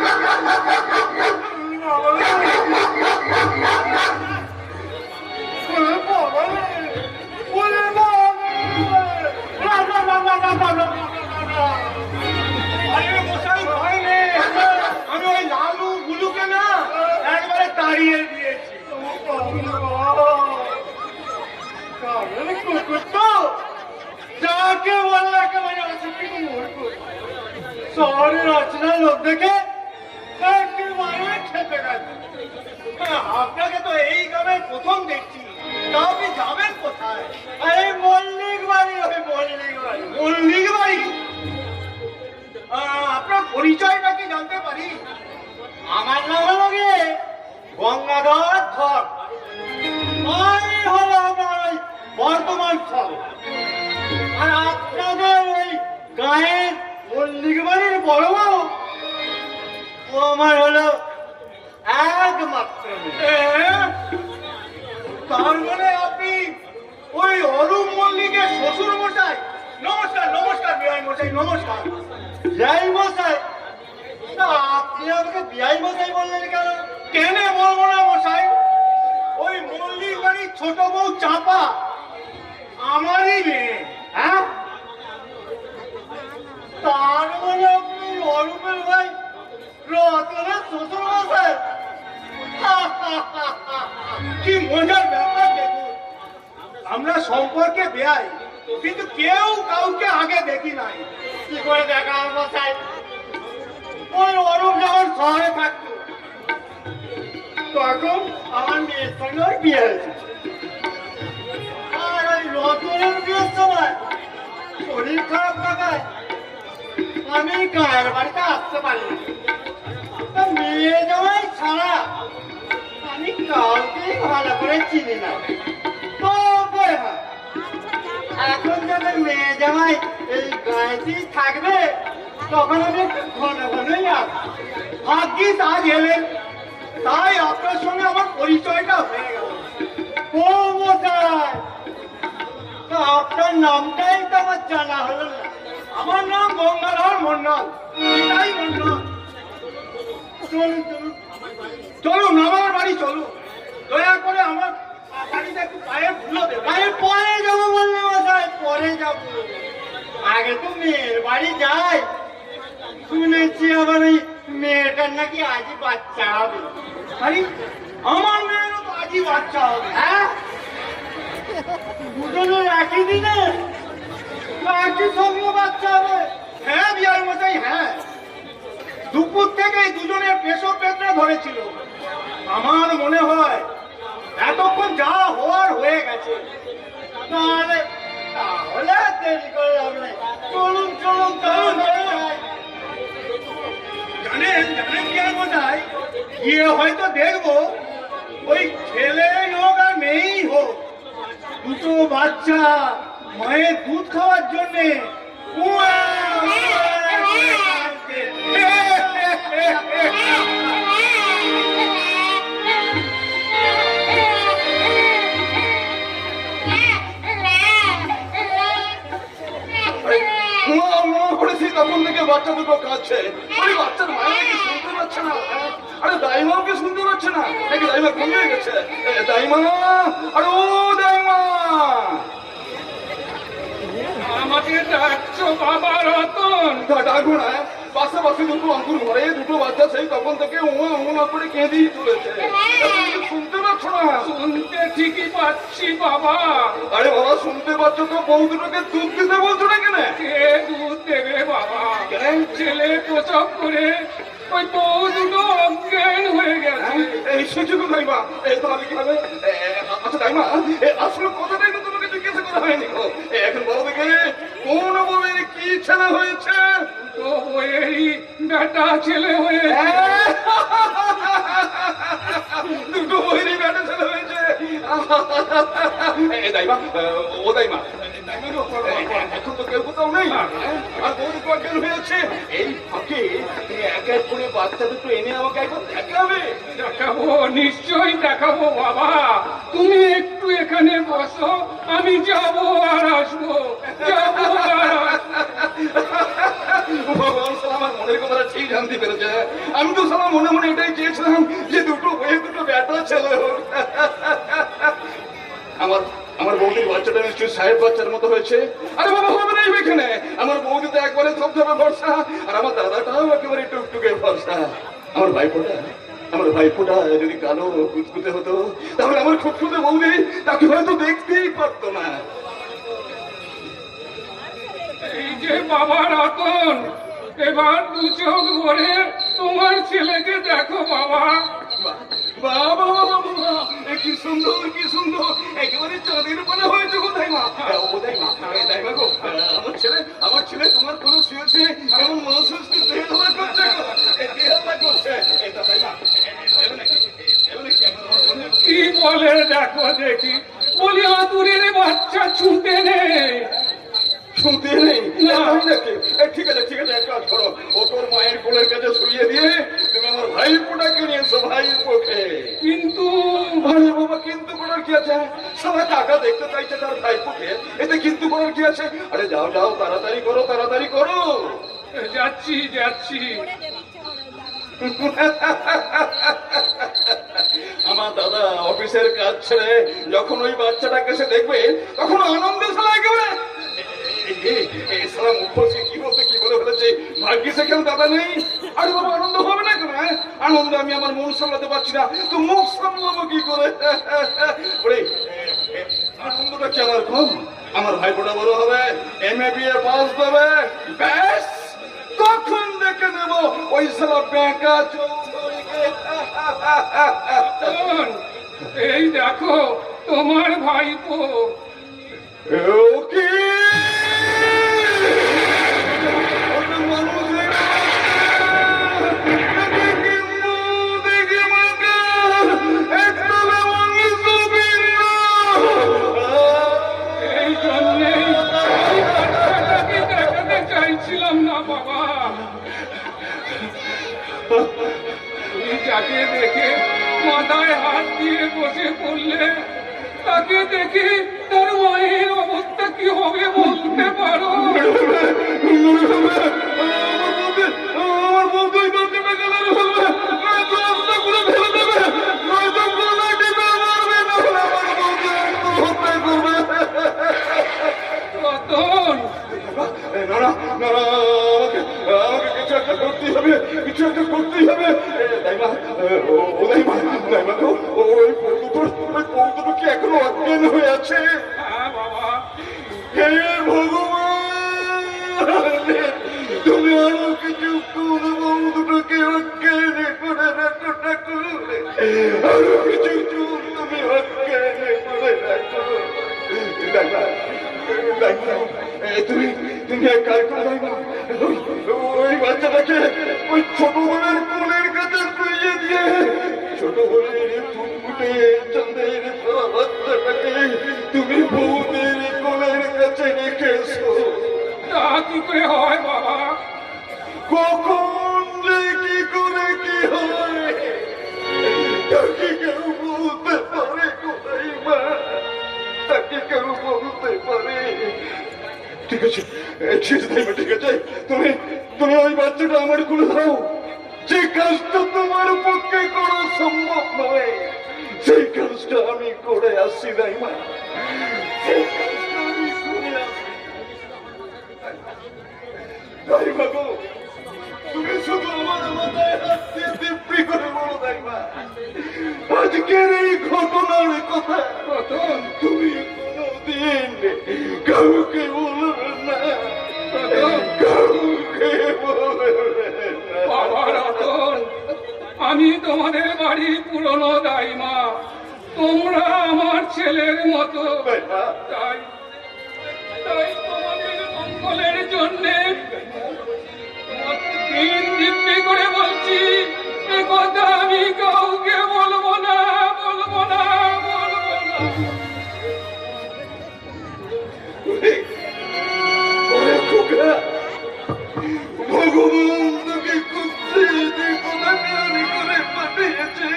আমি ওই লালু গুলুকে না একবারে তাড়িয়ে দিয়েছি। যাকে বললে একেবারে অসুখী শহরের রচনা লোক দেখে একেবারে আপনাকে তো এই গ্রামে প্রথম দেখছি, তা আপনি যাবেন কোথায়? আরে মল্লিক বাড়ি, ওই মল্লিক বাড়ি। মল্লিক বাড়ি? আপনার পরিচয়টা কি জানতে পারি? আমার নাম হলো গিয়ে গঙ্গাধর ধর। আমি হলো আমার ওই বর্তমান শহর। আর আপনাদের ওই গায়ের মল্লিক বাড়ির বড় বউ, ও আমার হলো একমাত্র মেয়ে। তার মানে আপনি ওই অরূপ মল্লিকের শ্বশুর মশাই? নমস্কার নমস্কার বিআই মশাই, নমস্কার। বিয়াই মশাই? না, আপনি আমাকে বিয়াই মশাই বললেন কেন? কেন বলবো না মশাই, ওই মল্লিক বাড়ির ছোট বউ চাপা আমারই মেয়ে। হ্যাঁ, তার মানে আপনি অরূপের ভাই রতনের শ্বশুর মশাই? কি মজার ব্যাপার দেখুন, আমরা সম্পর্কে বেয়াই, কিন্তু কেউ কাউকে আগে দেখি নাই। কি করে দেখা মশাই? ওই অরূপ যখন শহরে থাকতো তখন আমার মেয়ের সঙ্গে ওর বিয়ে হয়েছে। আর ওই রতনের বিয়ের সময় শরীর খারাপ থাকায় আমি গায়ের বাড়িতে আসতে পারিনি। তা মেয়ে জামাই ছাড়া আমি কাউকেই ভালো করে চিনি না। তবে হ্যাঁ, এখন যখন মেয়ে জামাই এই গায়েতেই থাকবে তখন আমি একটু ঘন ঘনই আসবো। ভাগ্যিস আজ এলেন, তাই আপনার সঙ্গে আমার পরিচয়টা হয়ে গেল। ও মশাই, তা আপনার নামটাই তো আমার জানা হলো না। আমার নাম গঙ্গাধর মন্ডল, এটাই মন্ডল। চলুন চলুন। চলুন আমার বাড়ি চলুন, দয়া করে আমার বাড়িতে একটু পায়ের ধুলো দেবে। আরে পরে যাবো বললে মশাই, পরে যাবো। আগে তো মেয়ের বাড়ি যাই। শুনেছি আবার ওই মেয়েটার নাকি আজই বাচ্চা হবে। আরে আমার মেয়েরও তো আজই বাচ্চা হবে। হ্যাঁ, দুজনের একই দিনে বা একই সঙ্গে বাচ্চা হবে? হ্যাঁ বিয়ার মশাই, হ্যাঁ, দুপুর থেকেই দুজনের পেশো পেটরা ধরেছিল। আমার মনে হয় এতক্ষণ যা হওয়ার হয়ে গেছে। তাহলে তাহলে আর দেরি করে লাভ নেই। চলুন চলুন চলুন চলুন। জানেন জানেন বিয়ার মশাই, গিয়ে হয়তো দেখবো ওই ছেলেই হোক আর মেয়েই হোক, দুটো বাচ্চা মায়ের দুধ খাওয়ার জন্যে উয়া উয়া করে কাঁদছে। করেছি তখন থেকে বাচ্চা দুটো কাঁদছে। ওই বাচ্চার মায়ের কি শুনতে পাচ্ছে না? আরে দাইমাও কি শুনতে পাচ্ছে না নাকি? দাইমা কমে গেছে? দাইমা, আরে ও দাইমা, আমাকে ডাকছো বাবা রতন? ডাকবো না? পাশাপাশি দুটো অঙ্কুর ঘরে দুটো বাচ্চা সেই তখন থেকে উমা করে কেঁদেই চলেছে। তুমি কি শুনতে পাচ্ছ না? শুনতে ঠিকই পাচ্ছি বাবা। আরে বাবা শুনতে পাচ্ছ তো, বউ দুটোকে দুধ দিতে বলছো না কেন? কে দুধ দেবে বাবা? ছেলে প্রসব করে ওই বউ দুটো অজ্ঞান হয়ে গেছে। এই সুযোগ দাইমা, তাহলে কি হবে? আচ্ছা দাইমা, আসলে কথাটাই তো তোমাকে জিজ্ঞাসা করা হয়নি। এখন বলো দেখে, কোন বউয়ের কি ছেলে হয়েছে? তো বইয়েরই বেটা ছেলে হয়ে দুটো বউয়েরই বেটা ছেলে হয়েছে। দাইমা, ও দাইমা, এখন তো কেউ কোথাও নেই, আর বউ দুটো অজ্ঞান হয়েছে। এই ফাঁকে তুমি এক এক করে বাচ্চা দুটো এনে আমাকে একবার দেখাবে। দেখাবো, নিশ্চয়ই দেখাবো বাবা। তুমি একটু এখানে বসো, আমি যাবো আর আসবো, যাবো আর আসবো। ভগবান সালা আমার মনের কথাটা ঠিক জানতে পেরেছে। আমি তো সালা মনে মনে এটাই চেয়েছিলাম যে দুটো বইয়ে দুটো বেটা ছেলে হোক। আমার বৌদির বাচ্চাটা নিশ্চয়ই সাহেব বাচ্চার মতো হয়েছে। আরে বাবা হবে না এখানে, আমার বৌদি তো একবারে থপথপে ভরসা, আর আমার দাদাটাও একেবারে টুকটুকে ভরসা। আমার ভাইফোঁটা যদি কালো কুচকুচে হতো তাহলে আমার খুঁতখুঁতে বৌদি তাকে হয়তো দেখতেই পারতো না। এই যে বাবা রতন, এবার দু চোখ ভরে তোমার ছেলেকে দেখো বাবা। বাবা বাবা বাবা, কি সুন্দর কি সুন্দর, একেবারে চাঁদের পানা হয়েছে গো দাইমা। ও দাইমা, দাইমা গো, আমার ছেলে তোমার কোনো শুয়েছে, কেমন মহাসুস্থ দেহ হওয়া করছে গো, দেহ হওয়া করছে। এটা দাইমা, কি বলে দেখো দেখি, বলি আতুরের বাচ্চা ছুটে নেই। শুনতে নেই না। ঠিক আছে ঠিক আছে, এক কাজ করো, ও তোর মায়ের কোলের কাছে শুয়ে দিয়ে তুমি আমার ভাইপোটাকে নিয়ে এসো, ভাইপোকে। কিন্তু আরে বাবা, কিন্তু করার কি আছে? সবাই টাকা দেখতে চাইছে তার ভাইপোকে, এতে কিন্তু করার কি আছে? আরে যাও যাও, তাড়াতাড়ি করো তাড়াতাড়ি করো। যাচ্ছি যাচ্ছি। আমার দাদা অফিসের কাজ ছেড়ে যখন ওই বাচ্চাটাকে সে দেখবে, তখন আনন্দে সালা একেবারে সালা মুখোশি কি বলতে কি বলে ফেলেছে, ভাগ্যিসে কেউ দাদা নেই। আরে বাবা, আনন্দ হবে না কেন? আনন্দে আমি আমার মন সামলাতে পারছি না, তো মুখ সামলাবো কি করে? ওরে, আনন্দটা কি আমার কম? আমার ভাইপোটা বড় হবে, MA BA পাস দেবে, ব্যাস তখন দেখে নেবো ওই সালা বেঁকা চৌধুরীকে। শোন, এই দেখো তোমার ভাইপো। ওকে এই জন্যেই এই বাচ্চাটাকে দেখাতে চাইছিলাম না বাবা। তুমি যাকে দেখে মাথায় হাত দিয়ে বসে পড়লে, তাকে দেখে তার মায়ের অবস্থা কি হবে বলতে পারো? আমার বন্ধুই বাচ্চাটা গেলে ফেলবে, নয়তো রাস্তা করে ফেলে দেবে, নয়তো গলা টিপে মারবে, নাহলে আমার বন্ধু একদম হত্যা করবে। রতন, না না না, আমাকে কিছু একটা করতেই হবে, কিছু একটা করতেই হবে। দাইমা, ও দাইমা, দাইমা তো ওই বন্ধুটো কি এখনো অজ্ঞান হয়ে আছে? হ্যাঁ বাবা, হে ভগবান, তুমি আরো কিছু করো, বন্ধুটাকে অজ্ঞান করে রাখো ঠাকুর, আরো কিছু তুমি অজ্ঞান করে রাখো। দাইমা, দাইমা, তুমি তুমি এক কাজ করো দাইমা, ওই বাচ্চাটাকে ওই ছোট বোনের কোলের কাছে শুইয়ে দিয়ে, ছোট বোনের ফুটফুটে চাঁদের বাচ্চাটাকে তুমি বউদের কোলের কাছে রেখেছো। তা কি করে হয় বাবা? কখন যে কি করে কি হয় তাকে কেউ বলতে পারে কোথায় মা, তাকে কেউ বলতে পারে। ঠিক আছে ঠিক আছে দাইমা, ঠিক আছে, তুমি তুমি ওই বাচ্চাটা আমার কোলে দাও। যে কাজটা তোমার পক্ষে করা সম্ভব নয়, সেই কাজটা আমি করে আসছি দাইমা, সেই কাজটা আমি করে আসছি। দাইমা গো, তুমি শুধু আমার মাথায় হাত দিয়ে দিব্যি করে বলো দাইমা, আজকের এই ঘটনার কথা রতন, তুমি কোনোদিন কাউকে বলবে না, কাউকে বলবে না। বাবা রতন, আমি তোমাদের বাড়ির পুরনো দাইমা, তোমরা আমার ছেলের মতো। দাইমা, তাই তাই তোমাদের মঙ্গলের জন্যে তিন দিব্যি করে বলছি, এ কথা আমি কাউকে বলবো না, বলবো না, বলবো না। ওরে খোকা, ভগবান তোকে কুত্তে কোথাকারি করে পাঠিয়েছে,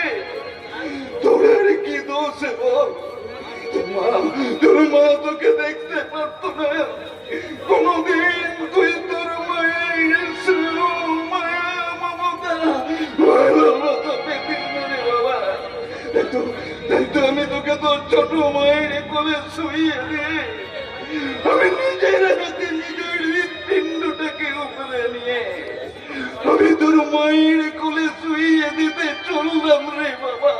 তোর আর কি দোষ বল? তোর মা তোকে দেখতে পারতো না, কোনদিন তুই তোর মায়ের মায়া মমতা ভালোবাসা পেতিস না রে বাবা। তাই তো আমি তোকে তোর ছোট মায়ের কোলে শুইয়ে দিয়ে আমি নিজের হাতে নিজের হৃৎপিণ্ডটাকে উপরে নিয়ে আমি তোর মায়ের কোলে শুইয়ে দিতে চললাম রে বাবা,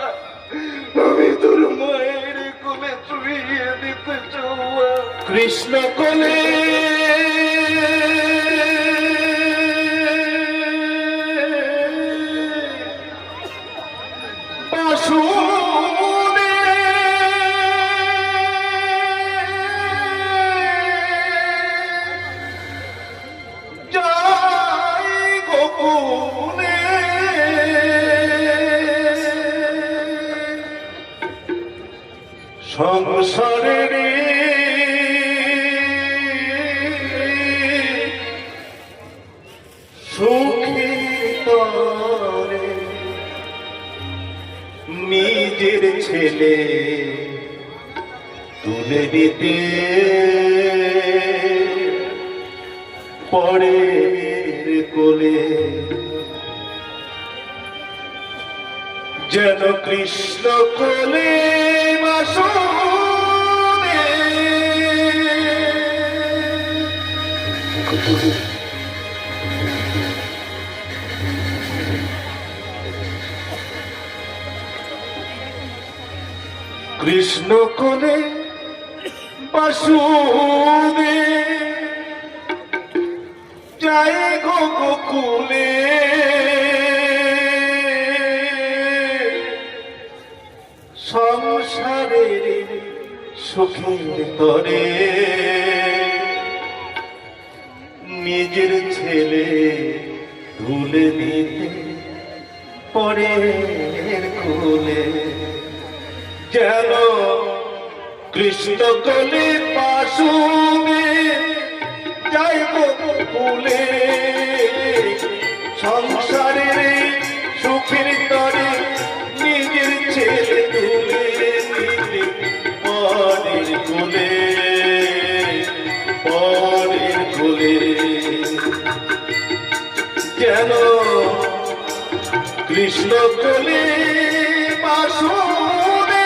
আমি তোর মায়ের কোলে শুইয়ে দিতে চললাম। কৃষ্ণ কোলে বাসু সংসারের সুখের তরে নিজের ছেলে তুলে নিতে পরের কোলে যেন কৃষ্ণ কোলে বাসুদে কৃষ্ণ কোলে বাসুদে যায় গো গোকুলে সংসারের সুখের তরে নিজের ছেলে তুলে নিতে পরের কোলে যেন কৃষ্ণ কোলে বাসুদে যাই গোকুলে সংসারের সুখের তরে নিজের ছেলে তুলে নিতে পরের কোলে পরের কোলে যেন কৃষ্ণ কোলে বাসুদে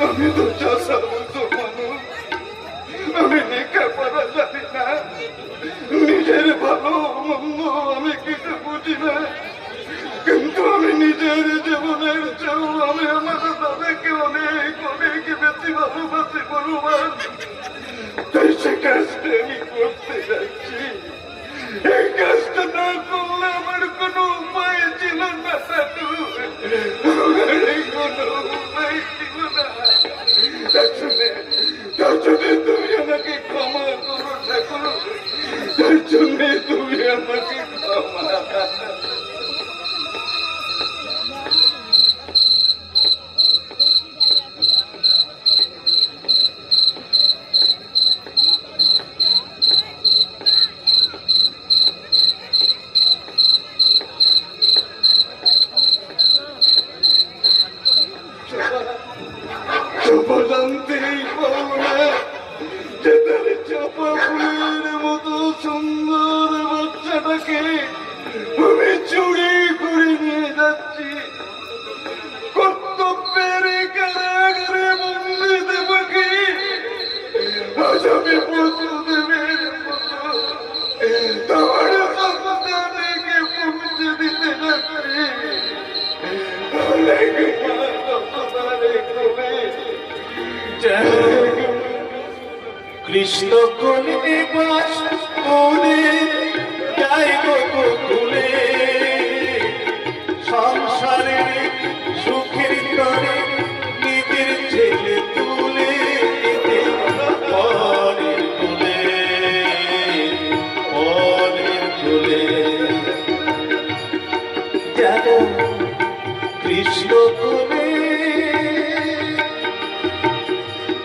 আমি তো চাষা মতো মানুষ, আমি লেখাপড়া জানি না, নিজের ভালো মন্দ আমি কিছু বুঝি না, কিন্তু আমি নিজের জীবনের চেয়েও আমি আমার দাদাকে অনেক অনেক বেশি ভালোবাসি ভগবান। তাই সে কাজটা আমি করতে যাচ্ছি। এই কাজটা না করলে আমার কোনো উপায় ছিল না দাদু, আমার কোনো উপায় ছিল না। তার জন্য তুমি আমাকে ক্ষমা করো ঠাকুর, তার জন্য তুমি আমাকে ক্ষমা। জানতেই পারো না যে তার চাপা ফুলের মতো সুন্দর বাচ্চাটাকে আমি চুরি করে নিয়ে যাচ্ছি কর্তব্যের কারাগারে বন্দি দেবকে। আজ আমি বসুদেবের মতো তোমার সন্তানকে পৌঁছে দিতে যাচ্ছি। কৃষ্ণ কোলে বাসুদে যাই গোকুলে সংসারের সুখের তরে নিজের ছেলে তুলে নিতে পরের কোলে পরের কোলে যেন কৃষ্ণ কোলে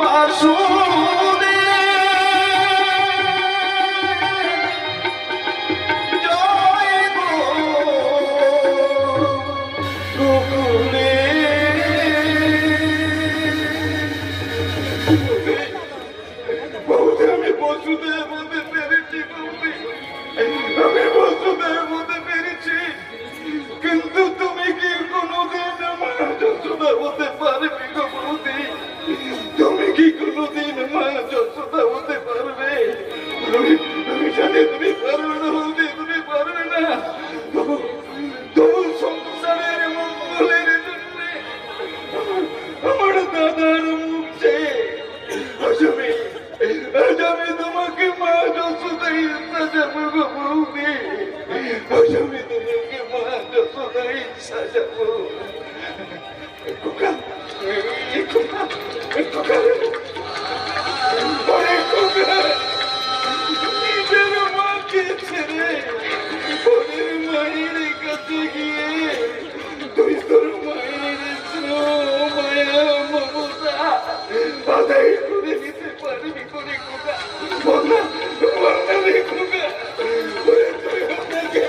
বাসুদে জয় গোকুলে। বৌদি আমি বসুদেব হতে পেরেছি, বৌদি আমি বসুদেব হতে পেরেছি, কিন্তু তুমি কি কোনোদিন আমার যশোদা হতে পারবে গো বৌদি? তুমি কি কোনোদিন আমি তোমাকে মা যতটাই সাজাবো। খোকা, এই খোকা, এই খোকা, ওরে খোকা, নিজের মাকে ছেড়ে ওদের মায়ের কাছে গিয়ে তুই তোর মায়ের মায়া মমতা আদায় করে নিতে পারবি করে খোকা। বলনা বলনা রে খোকা, ওরে তুই আমাকে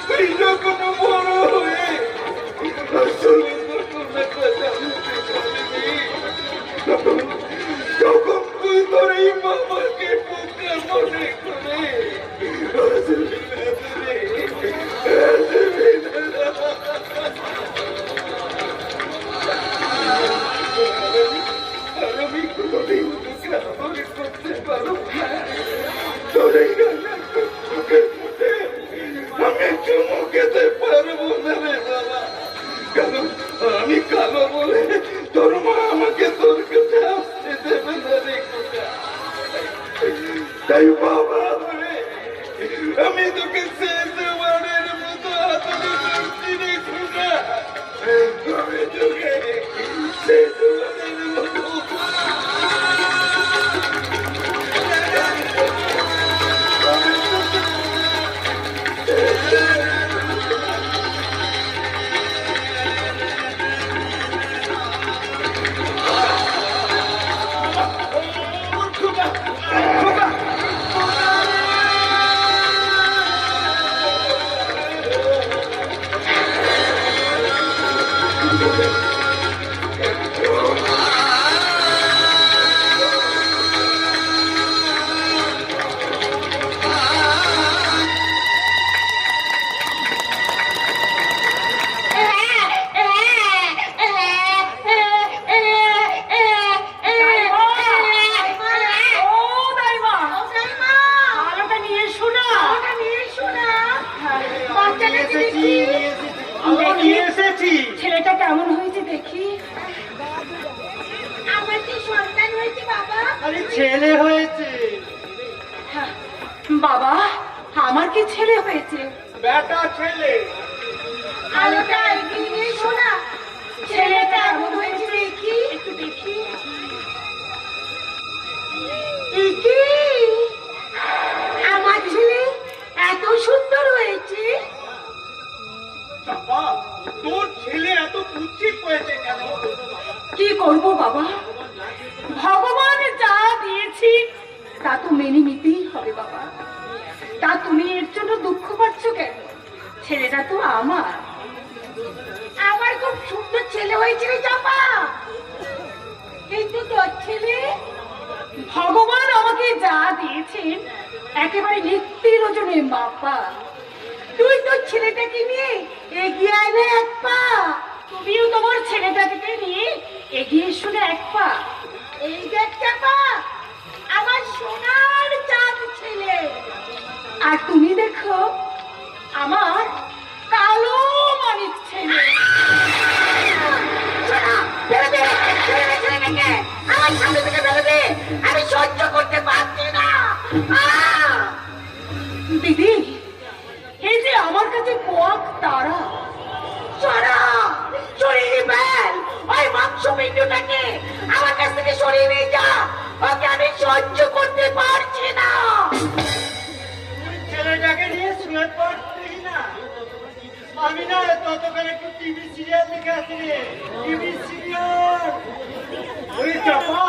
তুই যখন বড় হয়ে আসলে তখন তুই তোর এই বাবাকে পোকা মনে করে আর আমি কোনোদিন তোকে মনে করতে পারব না। তোর এই আমি চুমু খেতে পারবো না রে বাবা, কারণ আমি কালো বলে তোর মা আমাকে তোর কাছে আসতে দেবে না রে খোকা। তাই বাবা রে, আমি তোকে শেষবারের মতো আদরে করছি রে খোকা। আমি তোকে শেষবারের মতো ছেলেটা কেমন হয়েছে দেখি। আমার কি সন্তান হয়েছে বাবা? আরে ছেলে হয়েছে, হ্যাঁ, বাবা আমার কি ছেলে হয়েছে? বেটা ছেলে। আলোটা এগিয়ে নিয়ে শোনা। ছেলেটা কেমন হয়েছে দেখি, একটু দেখি। কি আমার ছেলে এত সুন্দর হয়েছে? বাবা, তোর ছেলে এত কুৎসিত হয়েছে কেন? কি করব বাবা, ভগবান যা দিয়েছি তা তো মেনে নিতেই হবে বাবা। তা তুমি এর জন্য দুঃখ পাচ্ছ কেন? ছেলেটা তো আমার। আমার খুব সুন্দর ছেলে হয়েছে রে চাপা। কিন্তু তোর ছেলে? ভগবান আমাকে যা দিয়েছেন একেবারে নিত্যের ওজনে মাপা। তুই তোর ছেলেটাকে নিয়ে এগিয়ে আয় না এক পা। তুমিও তোমার ছেলেটাকে নিয়ে এগিয়ে এসো না এক পা। এই দেখ চাপা, আমার সোনার চাঁদ ছেলে। আর তুমি দেখো আমার কালো মানিক ছেলে। শোনা, বেরোবে, বেরোবে ছেলেটাকে। আমার সামনে থেকে বেরোবে, আমি সহ্য করতে পারছি না। দিদি, এই যে আমার কাছে পোয়াক তারা। সরা, সরিয়ে ফেল ওই মাংস পিণ্ডটাকে। আমার কাছ থেকে সরিয়ে নিয়ে যা, ওকে আমি সহ্য করতে পারছি না। ছেলেটাকে নিয়ে শুয়ে পড়ছিস না? আমি না ততক্ষণ একটু টিভি সিরিয়াল দেখে আসি রে। TV serial. ওই চাপা,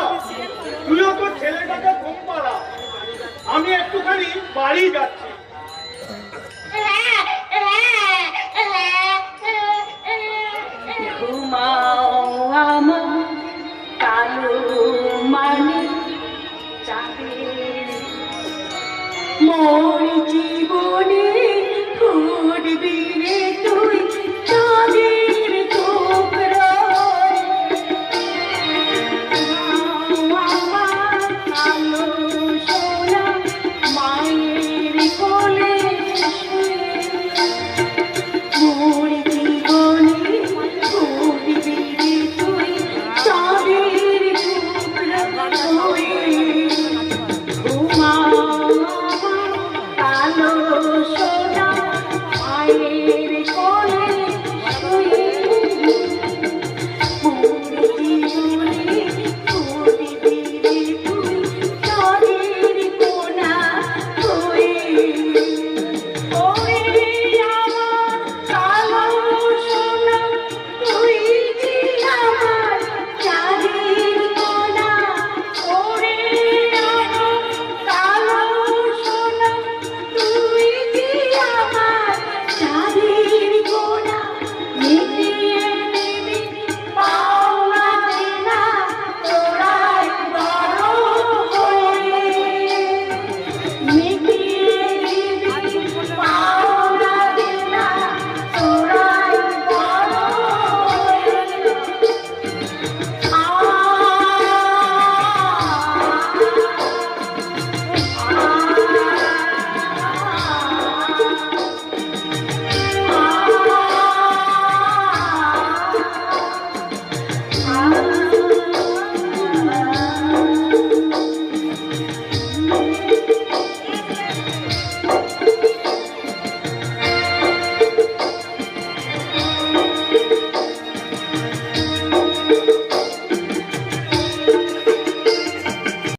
তুইও তো ছেলেটাকে ঘুম পাড়া। আমি একটুখানি বাড়ি যাচ্ছি।